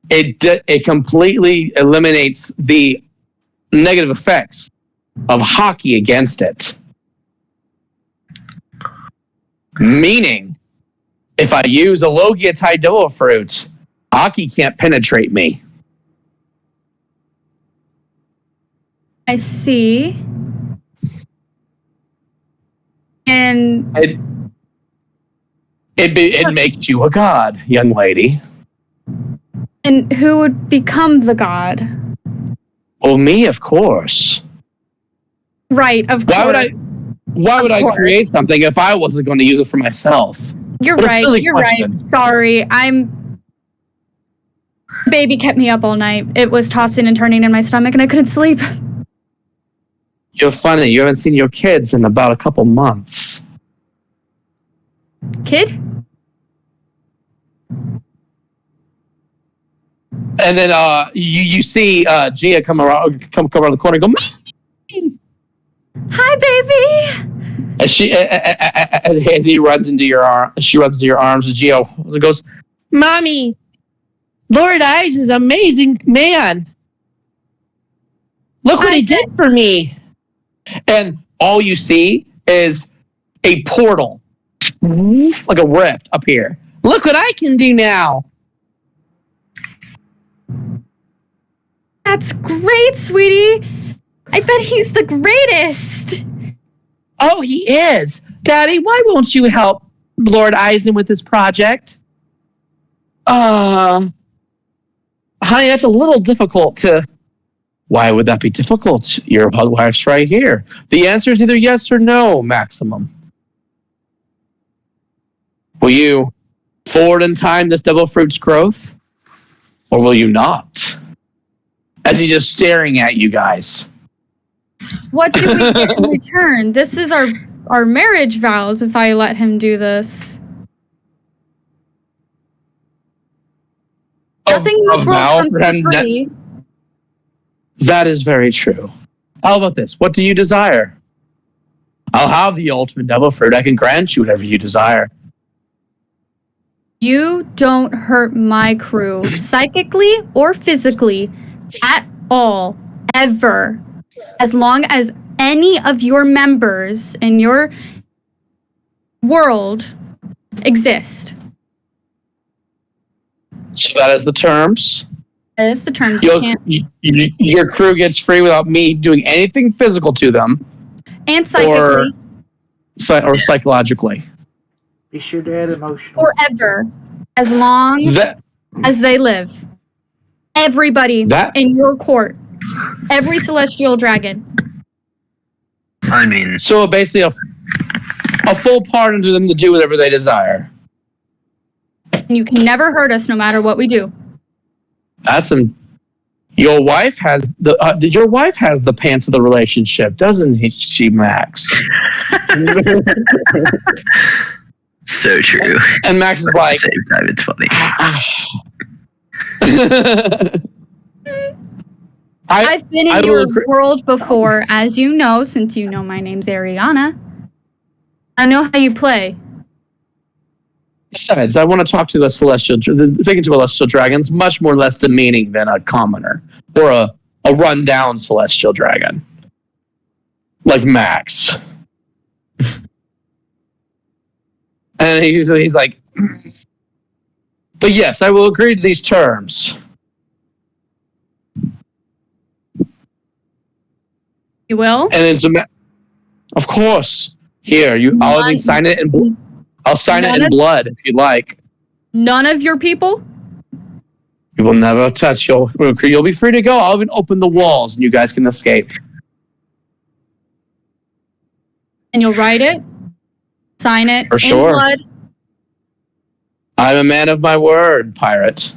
it completely eliminates the negative effects of hockey against it. Meaning, if I use a Logia Taidoa fruit, hockey can't penetrate me. I see. And it makes you a god, young lady. and who would become the god? Well, me, of course. Right, of course. Why would I create something if I wasn't going to use it for myself? You're What a right. silly You're question. right. Sorry. Baby kept me up all night. It was tossing and turning in my stomach and I couldn't sleep. You're funny. You haven't seen your kids in about a couple months. Kid? And then you see Gia come around the corner and go, "Mommy!" Hi, baby. And as he runs into your arm, she runs into your arms, and Gia goes, "Mommy, Lord Eyes is an amazing man. Look what he did for me." And all you see is a portal, like a rift up here. Look what I can do now. That's great, sweetie. I bet he's the greatest. Oh, he is. Daddy, why won't you help Lord Eisen with this project? Honey, that's a little difficult to... Why would that be difficult? Your wife's right here. The answer is either yes or no, Maximum. Will you forward in time this devil fruit's growth? Or will you not? as he's just staring at you guys. What do we get in return? This is our marriage vows if I let him do this. Nothing in this A world vow comes for for him free. That is very true. How about this? What do you desire? I'll have the ultimate devil fruit. I can grant you whatever you desire. You don't hurt my crew psychically or physically at all, ever. As long as any of your members in your world exist. So that is the terms. That is the terms. You can't. Your crew gets free without me doing anything physical to them. And psychically. Or psychologically. Be sure to add emotional. Forever. As long as they live. Everybody in your court. Every celestial dragon. I mean, so basically a full pardon to them to do whatever they desire. And you can never hurt us no matter what we do. Your wife has the pants of the relationship, doesn't she, Max? So true. And Max is like, at the same time, it's funny. I've been in your world before, as you know, since you know my name's Ariana. I know how you play. Besides, I want to talk to a celestial. Thinking to a celestial dragon's much more less demeaning than a commoner or a rundown celestial dragon, like Max. And he's like, but yes, I will agree to these terms. You will? And it's of course. Here, I'll sign it in. I'll sign it in blood if you'd like. None of your people? You will never touch your. You'll be free to go. I'll even open the walls, and you guys can escape. And you'll write it, sign it For sure. in blood. I'm a man of my word, pirate.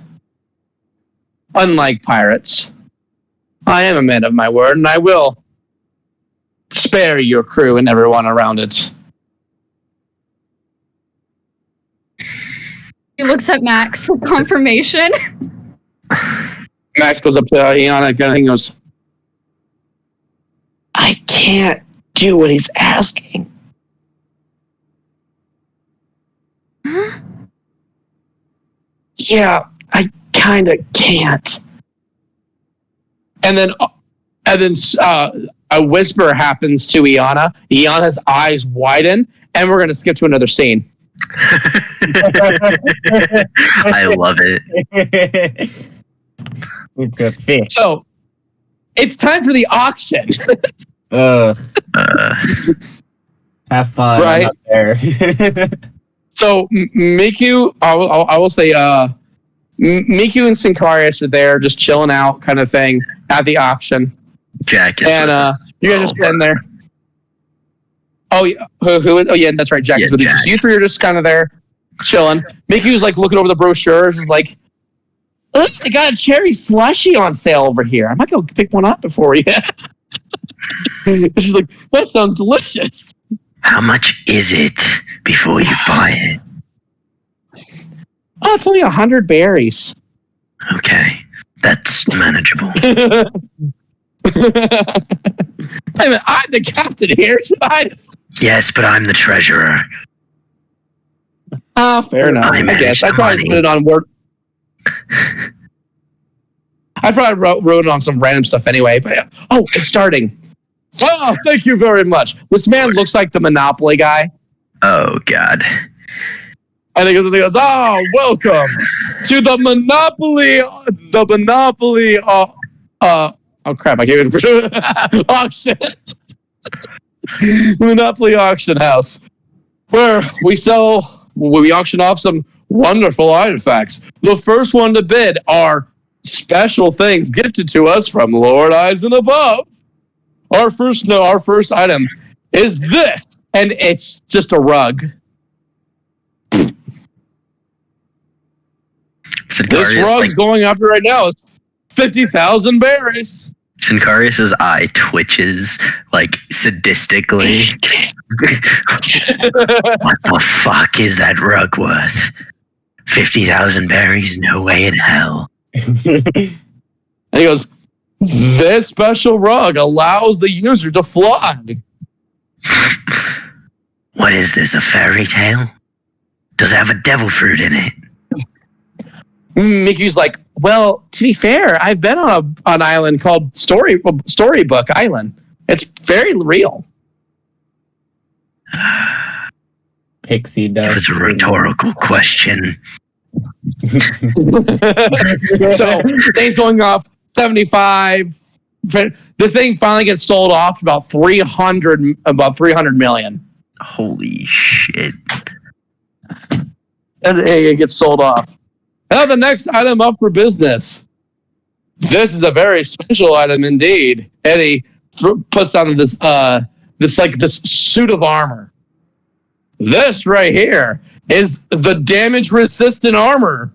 Unlike pirates, I am a man of my word, and I will spare your crew and everyone around it. He looks at Max for confirmation. Max goes up to Iana again and goes, I can't do what he's asking. Huh? Yeah, I kind of can't. And then a whisper happens to Iana. Iana's eyes widen, and we're going to skip to another scene. I love it. So, it's time for the auction. Have fun. Right? I'm not there. So, Miku, I will say, Miku and Sincarius are there, just chilling out, kind of thing, at the auction. Jack is And you guys are standing there. Oh, yeah. Who is? Oh, yeah, that's right. Jack is with you. So you three are just kind of there, chilling. Miku's like looking over the brochures, is like, look, they got a cherry slushy on sale over here. I might go pick one up before you. She's like, that sounds delicious. How much is it before you buy it? Oh, it's only 100 berries. Okay, that's manageable. Wait a minute, I'm the captain here. Should I? Yes, but I'm the treasurer. Oh, fair enough. I guess I probably put it on work. I probably wrote it on some random stuff anyway. But oh, it's starting. Oh, thank you very much. This man looks like the Monopoly guy. Oh God. And he goes, oh, welcome to the Monopoly. Oh crap! I gave it auction. Monopoly auction house, where we auction off some wonderful artifacts. The first one to bid are special things gifted to us from Lord Eyes and above. Our first item is this, and it's just a rug. This rug's going after right now is 50,000 berries. Sincarius's eye twitches like sadistically. What the fuck is that rug worth? 50,000 berries? No way in hell. And he goes, this special rug allows the user to fly. What is this, a fairy tale? Does it have a devil fruit in it? Mickey's like, well, to be fair, I've been on an island called Storybook Island. It's very real. Pixie It dust. was a rhetorical question. So things going off 75. The thing finally gets sold off about 300 million. Holy shit. And it gets sold off. Now the next item up for business. This is a very special item indeed. Eddie puts on this suit of armor. This right here is the damage resistant armor.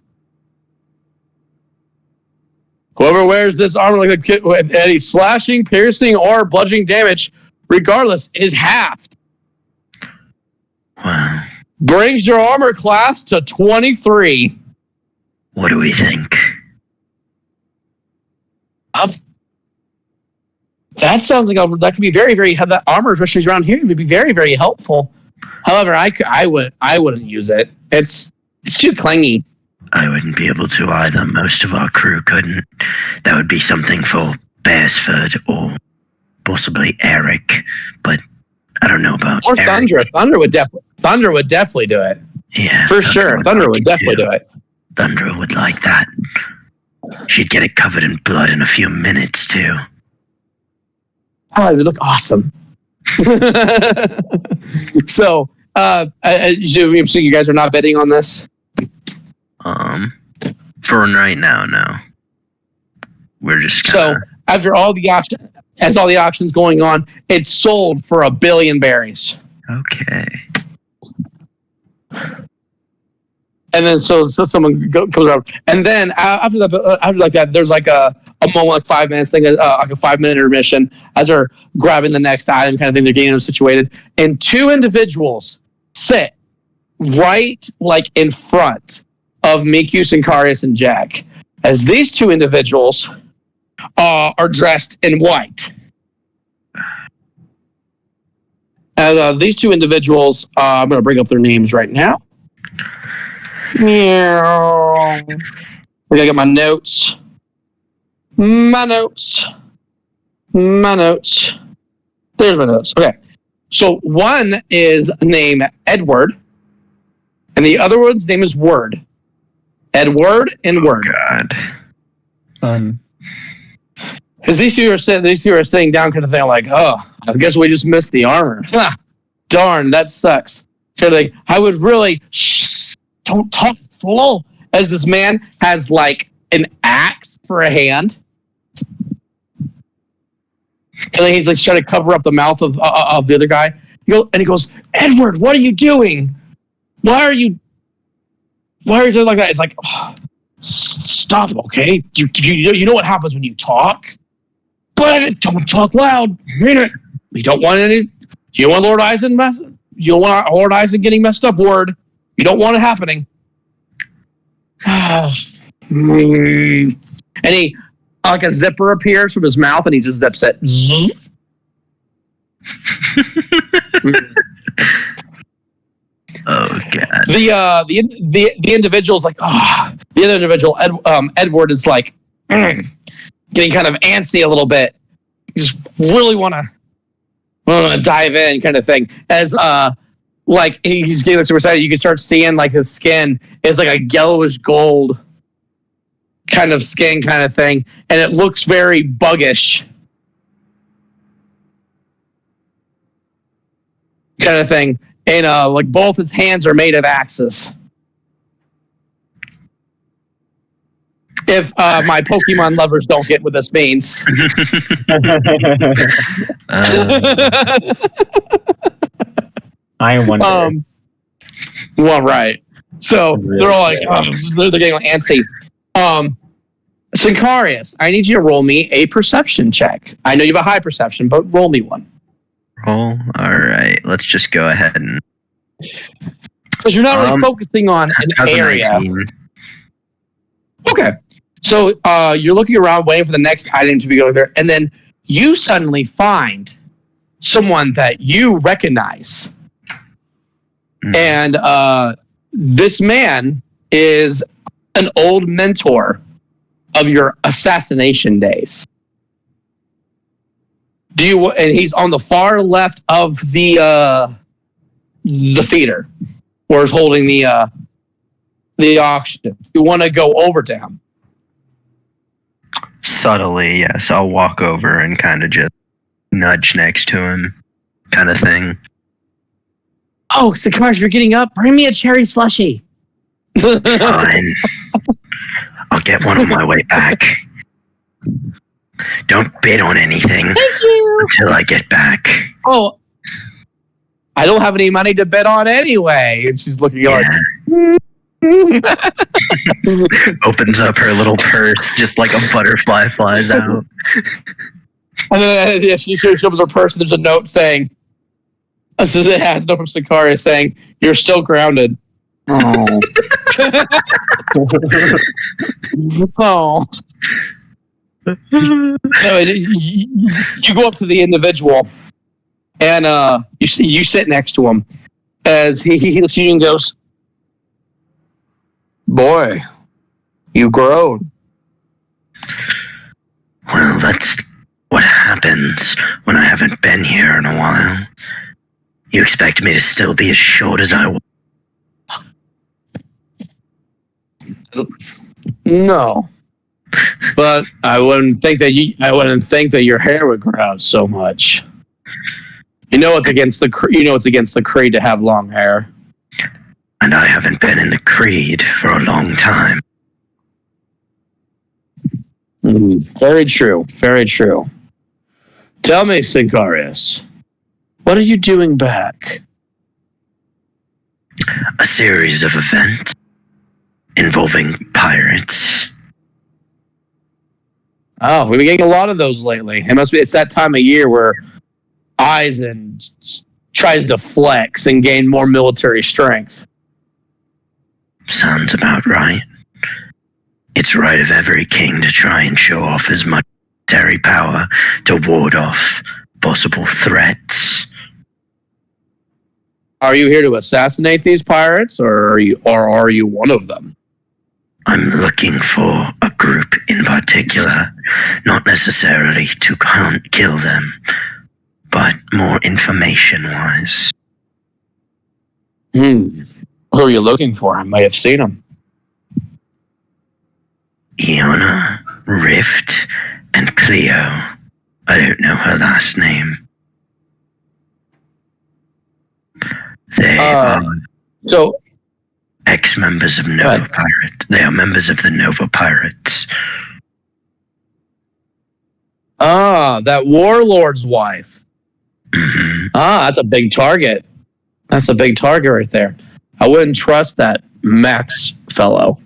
Whoever wears this armor like a kid with any slashing, piercing, or bludgeoning damage, regardless, is halved. Wow. Brings your armor class to 23. What do we think? That sounds like that could be very, very. Have that armor, especially around here, would be very, very helpful. However, I wouldn't use it. It's too clingy. I wouldn't be able to either. Most of our crew couldn't. That would be something for Beresford or possibly Eric, but I don't know about Or Eric. Thunder. Thunder would definitely do it. Yeah, For sure. Thunder would definitely do it. Thunder would like that. She'd get it covered in blood in a few minutes too. Oh, it would look awesome. So, I'm assuming you guys are not betting on this. For right now, no. We're just So after all the auctions going on, it's sold for 1 billion berries. okay. And then so someone comes around, and then after that, there's like a moment, like 5 minutes thing, like a 5-minute intermission as they're grabbing the next item, kind of thing. They're getting them situated, and 2 individuals sit right like in front of Miku, Sincarius, and Jack, as these 2 individuals are dressed in white. And these 2 individuals, I'm going to bring up their names right now. I gotta get my notes. My notes. There's my notes. Okay. So one is named Edward, and the other one's name is Word. Edward and Word. God. Because these two are sitting down, kind of thing, like, oh, I guess we just missed the armor. Darn, that sucks. Kind of like, I would really don't talk slow, as this man has like an axe for a hand, and then he's like trying to cover up the mouth of the other guy. He goes, Edward, what are you doing? Why are you doing like that? It's like, oh, stop, okay? You know what happens when you talk, but don't talk loud. Mean it. You don't want any. Do you want Lord Eisen You don't want Lord Eisen getting messed up. Word. You don't want it happening. And he, like a zipper appears from his mouth, and he just zips it. Oh god. The individual's like, the other individual, Edward, is like getting kind of antsy a little bit. You just really want to dive in, kind of thing. As like he's getting super excited, you can start seeing like his skin is like a yellowish gold kind of skin, kind of thing, and it looks very buggish, kind of thing. And like both his hands are made of axes. If my Pokemon lovers don't get what this means. I wonder. Well, right. So they're all like, they're getting like antsy. Sincarius, I need you to roll me a perception check. I know you have a high perception, but roll me one. Roll. All right. Let's just go ahead and. Because you're not really focusing on an How's a area. 19? Okay. So you're looking around, waiting for the next item to be over there, and then you suddenly find someone that you recognize. And this man is an old mentor of your assassination days. And he's on the far left of the theater, where he's holding the auction. You want to go over to him? Subtly, yes. I'll walk over and kind of just nudge next to him, kind of thing. Oh, Sincarius, you're getting up. Bring me a cherry slushie. Fine. I'll get one on my way back. Don't bid on anything. Thank you. Until I get back. Oh, I don't have any money to bet on anyway. And she's looking like. Opens up her little purse, just like a butterfly flies out. And then she opens her purse and there's a note saying, it has no from Sincarius saying, "You're still grounded." Oh. Oh. So you go up to the individual and you sit next to him as he looks at you and goes, "Boy, you grown." Well, that's what happens when I haven't been here in a while. You expect me to still be as short as I was? No, but I wouldn't think that your hair would grow out so much. You know it's against the creed to have long hair. And I haven't been in the creed for a long time. Very true. Very true. Tell me, Sincarius, what are you doing back? A series of events involving pirates. Oh, we've been getting a lot of those lately. It's that time of year where Eisen tries to flex and gain more military strength. Sounds about right. It's right of every king to try and show off as much military power to ward off possible threats. Are you here to assassinate these pirates, or are you one of them? I'm looking for a group in particular, not necessarily to kill them, but more information-wise. Who are you looking for? I might have seen them. Iona, Rift, and Cleo. I don't know her last name. They are ex-members of Nova Pirate. They are members of the Nova Pirates. That warlord's wife. Mm-hmm. That's a big target. That's a big target right there. I wouldn't trust that Max fellow.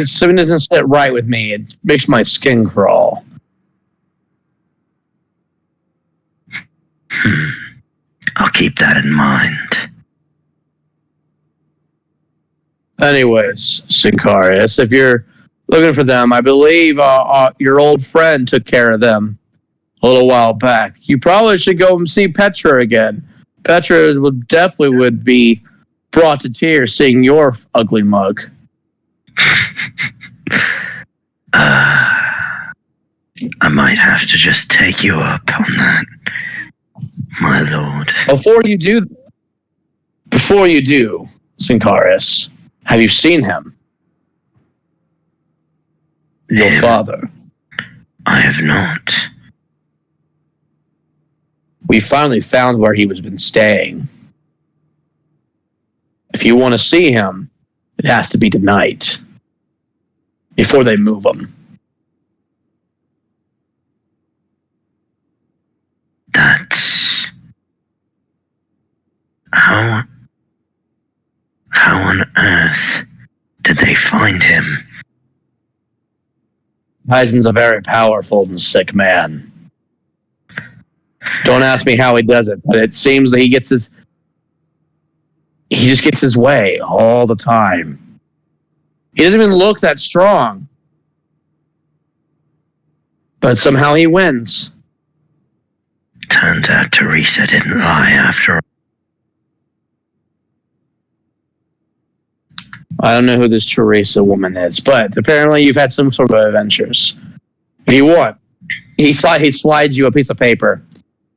Something doesn't sit right with me. It makes my skin crawl. I'll keep that in mind. Anyways, Sincarius, if you're looking for them, I believe your old friend took care of them a little while back. You probably should go and see Petra again. Petra would definitely be brought to tears seeing your ugly mug. I might have to just take you up on that, my lord. Before you do, Sincarius, have you seen him? Your father. I have not. We finally found where he has been staying. If you want to see him, it has to be tonight, before they move him. That's... How on earth did they find find him? Heisen's a very powerful and sick man. Don't ask me how he does it, but it seems that he just gets his way all the time. He doesn't even look that strong. But somehow he wins. Turns out Teresa didn't lie after all. I don't know who this Teresa woman is, but apparently you've had some sort of adventures. If you want, he slides you a piece of paper.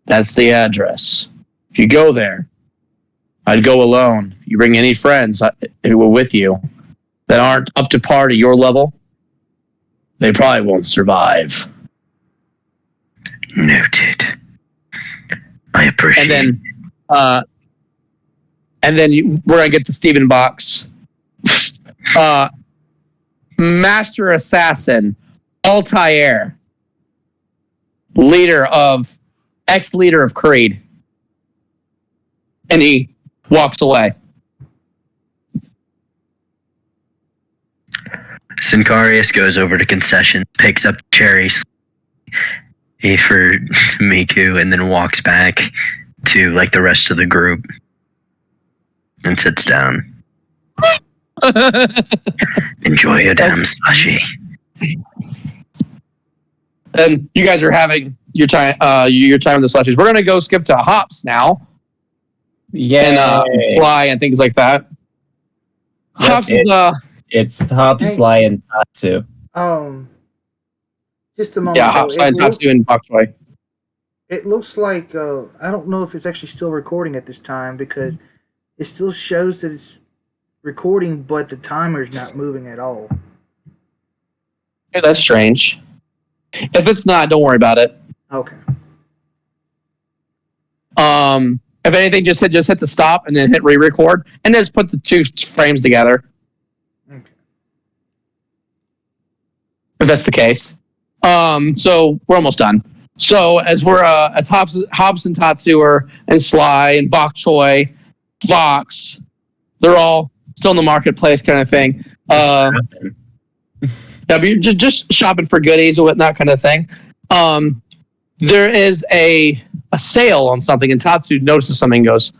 That's the address. If you go there, I'd go alone. If you bring any friends who were with you that aren't up to par to your level, they probably won't survive. Noted. I appreciate it. And then we're gonna get the Stephen box. Master Assassin, Altair, ex-leader of Creed. And he walks away. Sincarius goes over to concession, picks up cherries for Miku, and then walks back to like the rest of the group and sits down. Enjoy your damn slushy. And you guys are having your time with the slushies. We're gonna go skip to hops now. Yeah. And fly and things like that. Yep, Hops is It's Hops, Sly, and Tatsu. Just a moment. yeah, Hops, Sly, and Tatsu, and Boxboy. It looks like I don't know if it's actually still recording at this time because it still shows that it's recording, but the timer's not moving at all. Yeah, that's strange. If it's not, don't worry about it. Okay. If anything, just hit the stop and then hit re-record, and just put the two frames together. Okay. If that's the case. So we're almost done. So as we're as Hobbs and Tatsu and Sly and Bok Choy, Fox, they're all still in the marketplace, kind of thing. Yeah, but you're just shopping for goodies or whatnot, kind of thing. There is a sale on something, and Tatsu notices something and goes,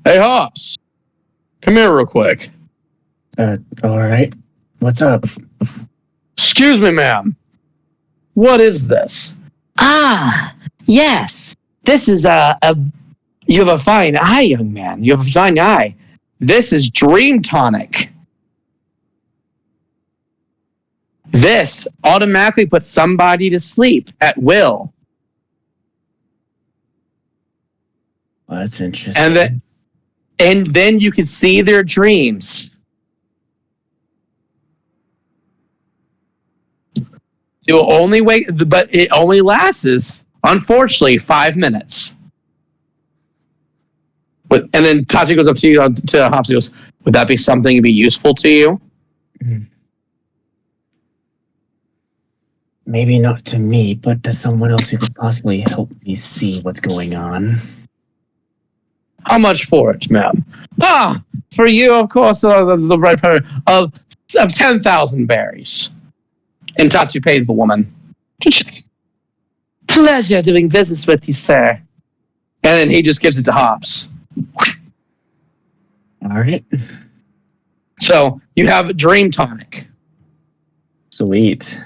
"Hey, Hobbs, come here real quick." All right. What's up? Excuse me, ma'am. What is this? Ah, yes. This is You have a fine eye, young man. You have a fine eye. This is Dream Tonic. This automatically puts somebody to sleep at will. Well, that's interesting. And then you can see their dreams. It will only wait, but it only lasts, unfortunately, 5 minutes. And then Tachi goes up to you to Hops and goes, "Would that be something to be useful to you?" Maybe not to me, but to someone else who could possibly help me see what's going on. How much for it, ma'am? For you, of course, the right part of 10,000 berries. And Tatsu pays the woman. Pleasure doing business with you, sir. And then he just gives it to Hops. All right. So you have Dream Tonic. Sweet.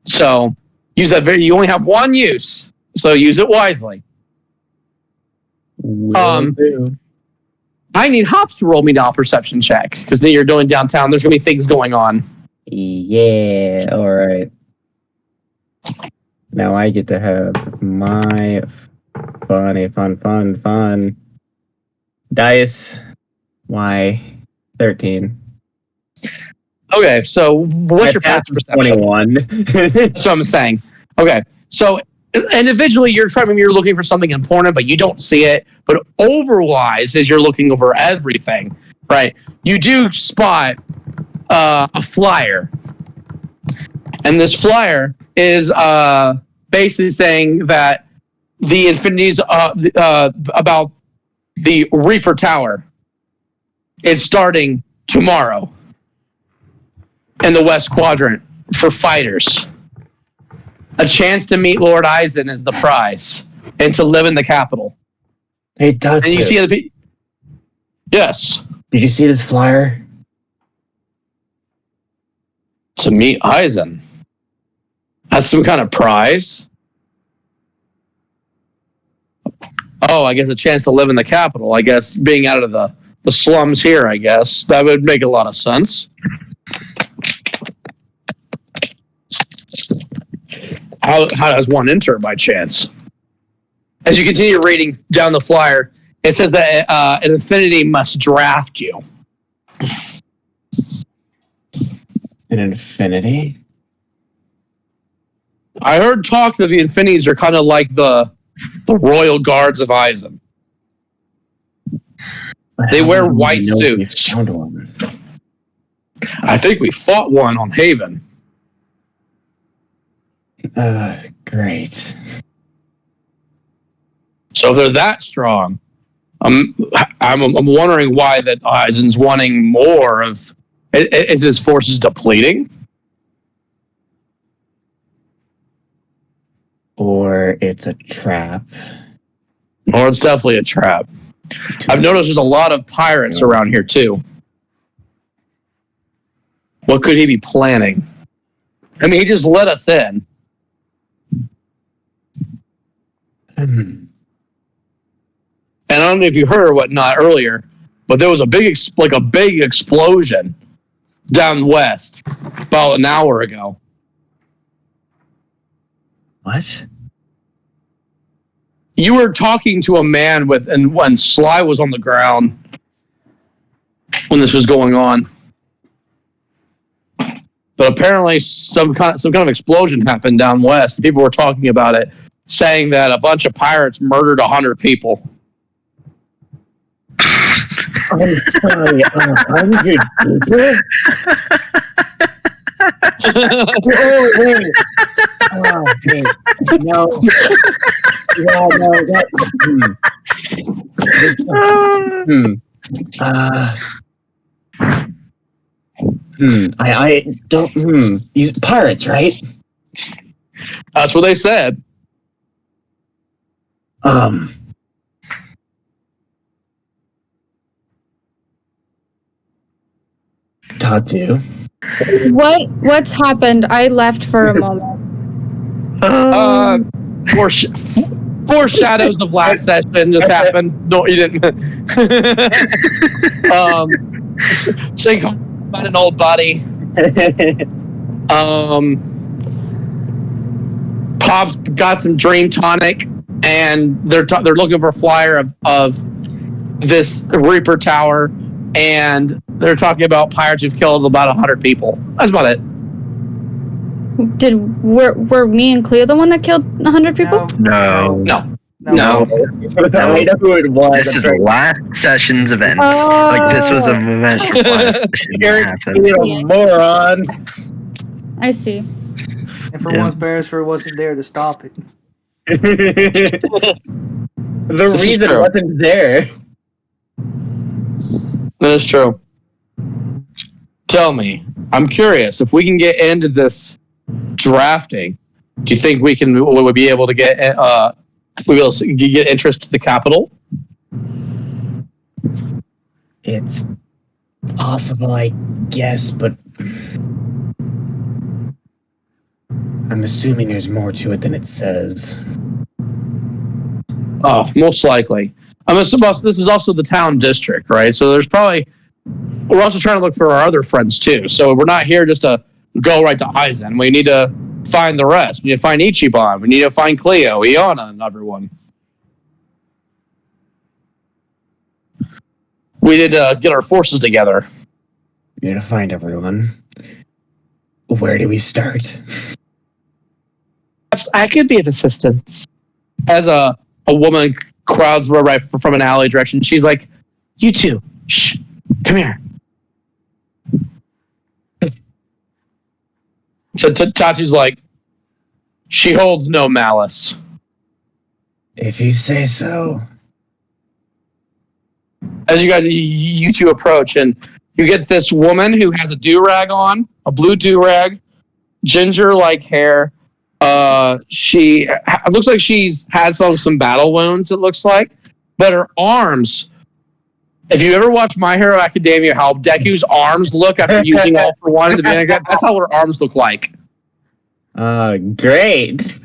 So use that. You only have one use, so use it wisely. Will do. I need Hops to roll me down a perception check because then you're doing downtown. There's gonna be things going on. Yeah. All right. Now I get to have my fun dice. Why 13? Okay, so what's your passive perception? 21. That's what I'm saying. Okay, so individually you're looking for something important, but you don't see it. But overwise, as you're looking over everything, right? You do spot a flyer, and this flyer is basically saying that the Infinity's about the Reaper Tower is starting tomorrow. in the West Quadrant for fighters. A chance to meet Lord Eisen is the prize, and to live in the capital. Hey, And Tatsu, you see the yes, did you see this flyer? to meet Eisen. That's some kind of prize. Oh, I guess a chance to live in the capital. I guess being out of the slums here, I guess. That would make a lot of sense. How does one enter by chance? As you continue reading down the flyer, it says that an Infinity must draft you. An infinity? I heard talk that the Infinities are kind of like the royal guards of Eisen. They wear white suits. Found one. I think we fought one on Haven. Great. So if they're that strong, I'm wondering why that Eisen's wanting more of. Is his forces depleting? Or it's a trap. Or it's definitely a trap. I've noticed there's a lot of pirates around here too. What could he be planning? I mean, he just let us in. And I don't know if you heard or whatnot earlier, but there was a big explosion down west about an hour ago. What? You were talking to a man when Sly was on the ground when this was going on. But apparently some kind of explosion happened down west. People were talking about it, saying that a bunch of pirates murdered 100 people. I'm sorry, 100 people? Oh, wait. Oh, wait. No. Yeah, no, that... I don't... These pirates, right? That's what they said. Tatsu. What's happened? I left for a moment. Foreshadows of last session just happened. No, you didn't. Saying about an old buddy. Pop's got some dream tonic, and they're looking for a flyer of this Reaper Tower, and they're talking about pirates who've killed about 100 people. That's about it. Were me and Cleo the one that killed 100 people? No. I know who it was. This is last session's event. Like, this was an event from last session. You're a moron. I see. And for once, Beresford wasn't there to stop it. The reason it wasn't there. That is true. Tell me, I'm curious, if we can get into this drafting, do you think we would be able to get get interest to the capital? It's possible, I guess, but I'm assuming there's more to it than it says. Oh, most likely. I'm assuming this is also the town district, right? So there's probably... We're also trying to look for our other friends, too. So we're not here just to go right to Eisen. We need to find the rest. We need to find Ichiban. We need to find Cleo, Iana, and everyone. We need to get our forces together. We need to find everyone. Where do we start? I could be of assistance. As a woman crowds right from an alley direction, she's like, "You two, shh, come here." So Tachi's like, "She holds no malice." If you say so. As you two approach, and You get this woman who has a do-rag on, a blue do-rag, ginger-like hair. She looks like she's had some battle wounds, it looks like. But her arms, if you ever watched My Hero Academia, how Deku's arms look after using All for One in the beginning, that's how her arms look like. Great.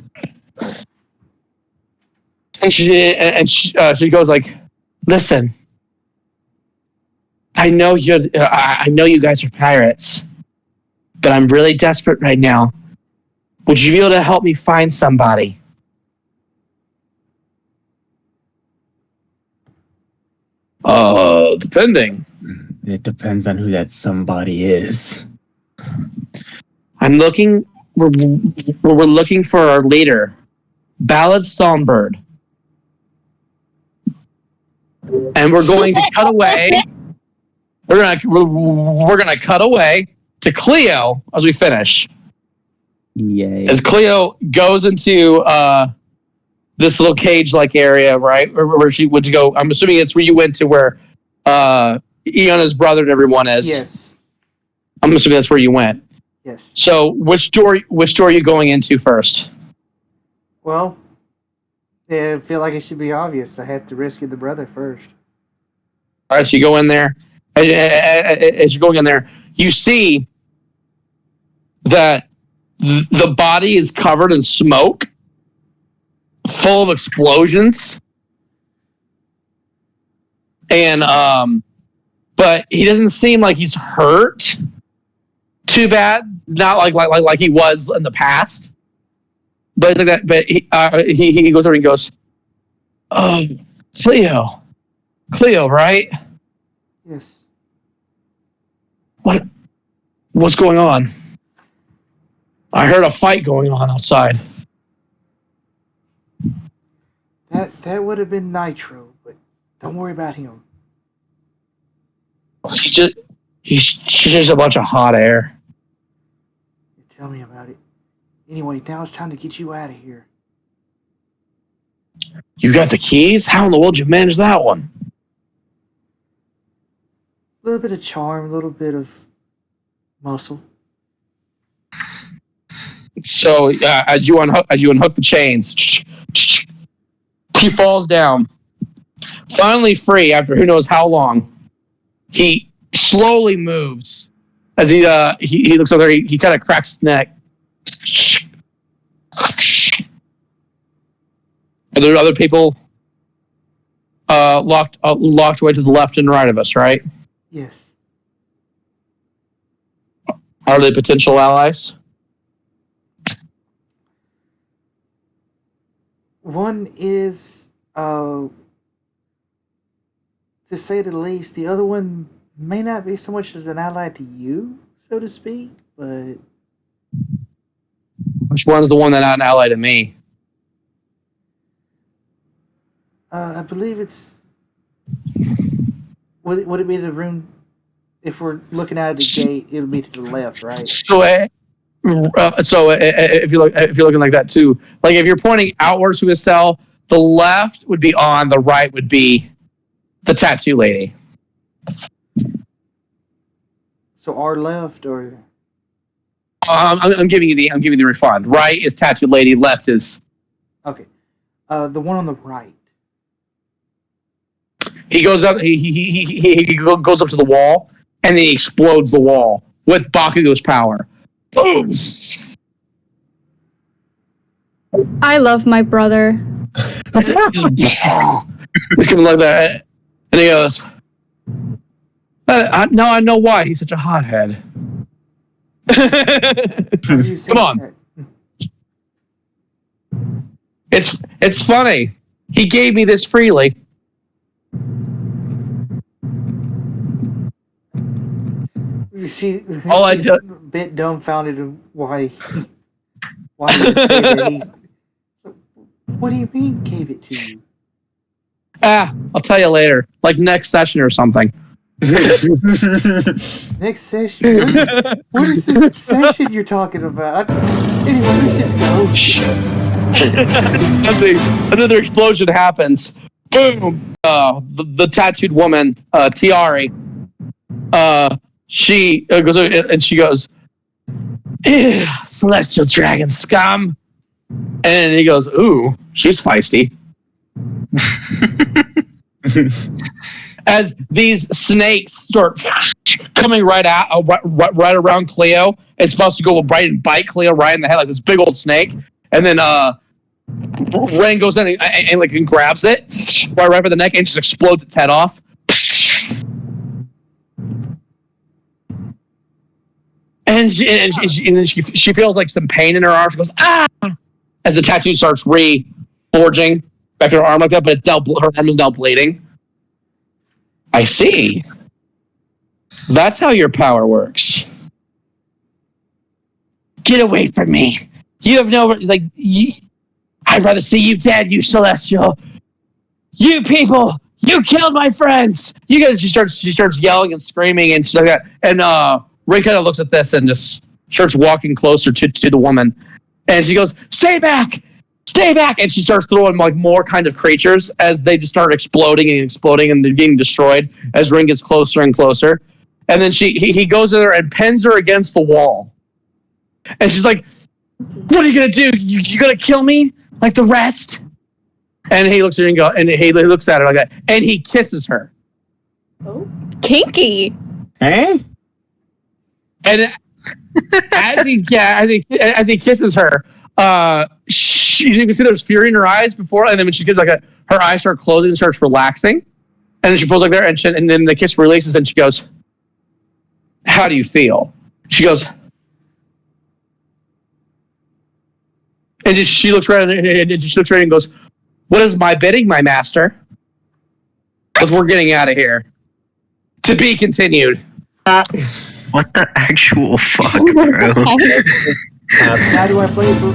And she goes like, listen, I know you guys are pirates, but I'm really desperate right now. Would you be able to help me find somebody? Depending. It depends on who that somebody is. I'm looking. We're looking for our leader, Ballad Songbird, and we're going to cut away. We're gonna cut away to Cleo as we finish. Yay. As Cleo goes into this little cage-like area, right, where she went to go. I'm assuming it's where you went to, where Iona's brother and everyone is. Yes. I'm assuming that's where you went. Yes. So, which door are you going into first? Well, yeah, I feel like it should be obvious. I have to rescue the brother first. All right, so you go in there. As you're going in there, you see that the body is covered in smoke, full of explosions, and but he doesn't seem like he's hurt too bad. Not like he was in the past, but like that. But he goes over and goes, "Oh, Cleo, right? Yes. What's going on? I heard a fight going on outside." That would have been Nitro, but don't worry about him. He's just a bunch of hot air. Tell me about it. Anyway, now it's time to get you out of here. You got the keys? How in the world did you manage that one? A little bit of charm, a little bit of muscle. So as you unhook the chains, he falls down. Finally free after who knows how long. He slowly moves as he looks over there. He kind of cracks his neck. Are there other people locked away to the left and right of us, right? Yes. Are they potential allies? One is, to say the least, the other one may not be so much as an ally to you, so to speak, but... Which one's the one that's not an ally to me? I believe it's... Would it be the room... If we're looking out of the gate, it'll be to the left, right? So if you're looking like that too, like if you're pointing outwards to a cell, the left would be on, the right would be the tattoo lady. So our left, or I'm giving you the refund. Right is tattoo lady, left is okay. The one on the right. He goes up. He goes up to the wall, and then he explodes the wall with Bakugo's power. Boom! I love my brother. He's coming like that, and he goes, "Now I know why he's such a hothead." Come on, it's funny. He gave me this freely. She's do- a bit dumbfounded in why he would say that. What do you mean gave it to you? I'll tell you later, like next session or something. Next session? What is this session you're talking about? Anyway, let's just go. Another explosion happens. Boom! The tattooed woman, Tiari, she goes and she goes, "Ew, celestial dragon scum," and he goes, "Ooh, she's feisty." As these snakes start coming right around Cleo, it's supposed to go right and bite Cleo right in the head like this big old snake, and then Ren goes in and grabs it right by the neck and just explodes its head off. And she feels like some pain in her arm. She goes, "Ah!" As the tattoo starts reforging back in her arm like that, but it's now, her arm is now bleeding. I see. That's how your power works. Get away from me. You have no... I'd rather see you dead, you celestial. You people! You killed my friends! You guys... She starts yelling and screaming and stuff like that. And Ray kind of looks at this and just starts walking closer to the woman. And she goes, "Stay back! Stay back!" And she starts throwing more kind of creatures as they just start exploding and they're being destroyed as Ring gets closer and closer. And then he goes in there and pins her against the wall. And she's like, "What are you gonna do? You gonna kill me like the rest?" And he looks at her and he looks at her like that, and he kisses her. Kinky. Hey? And as he kisses her, you can see there's fury in her eyes before, and then when she gets her eyes start closing and starts relaxing, and then she pulls there, and then the kiss releases, and she goes, "How do you feel?" She goes, and she looks right and goes, "What is my bidding, my master?" Because we're getting out of here. To be continued. What the actual fuck, bro? How do I play it, bro?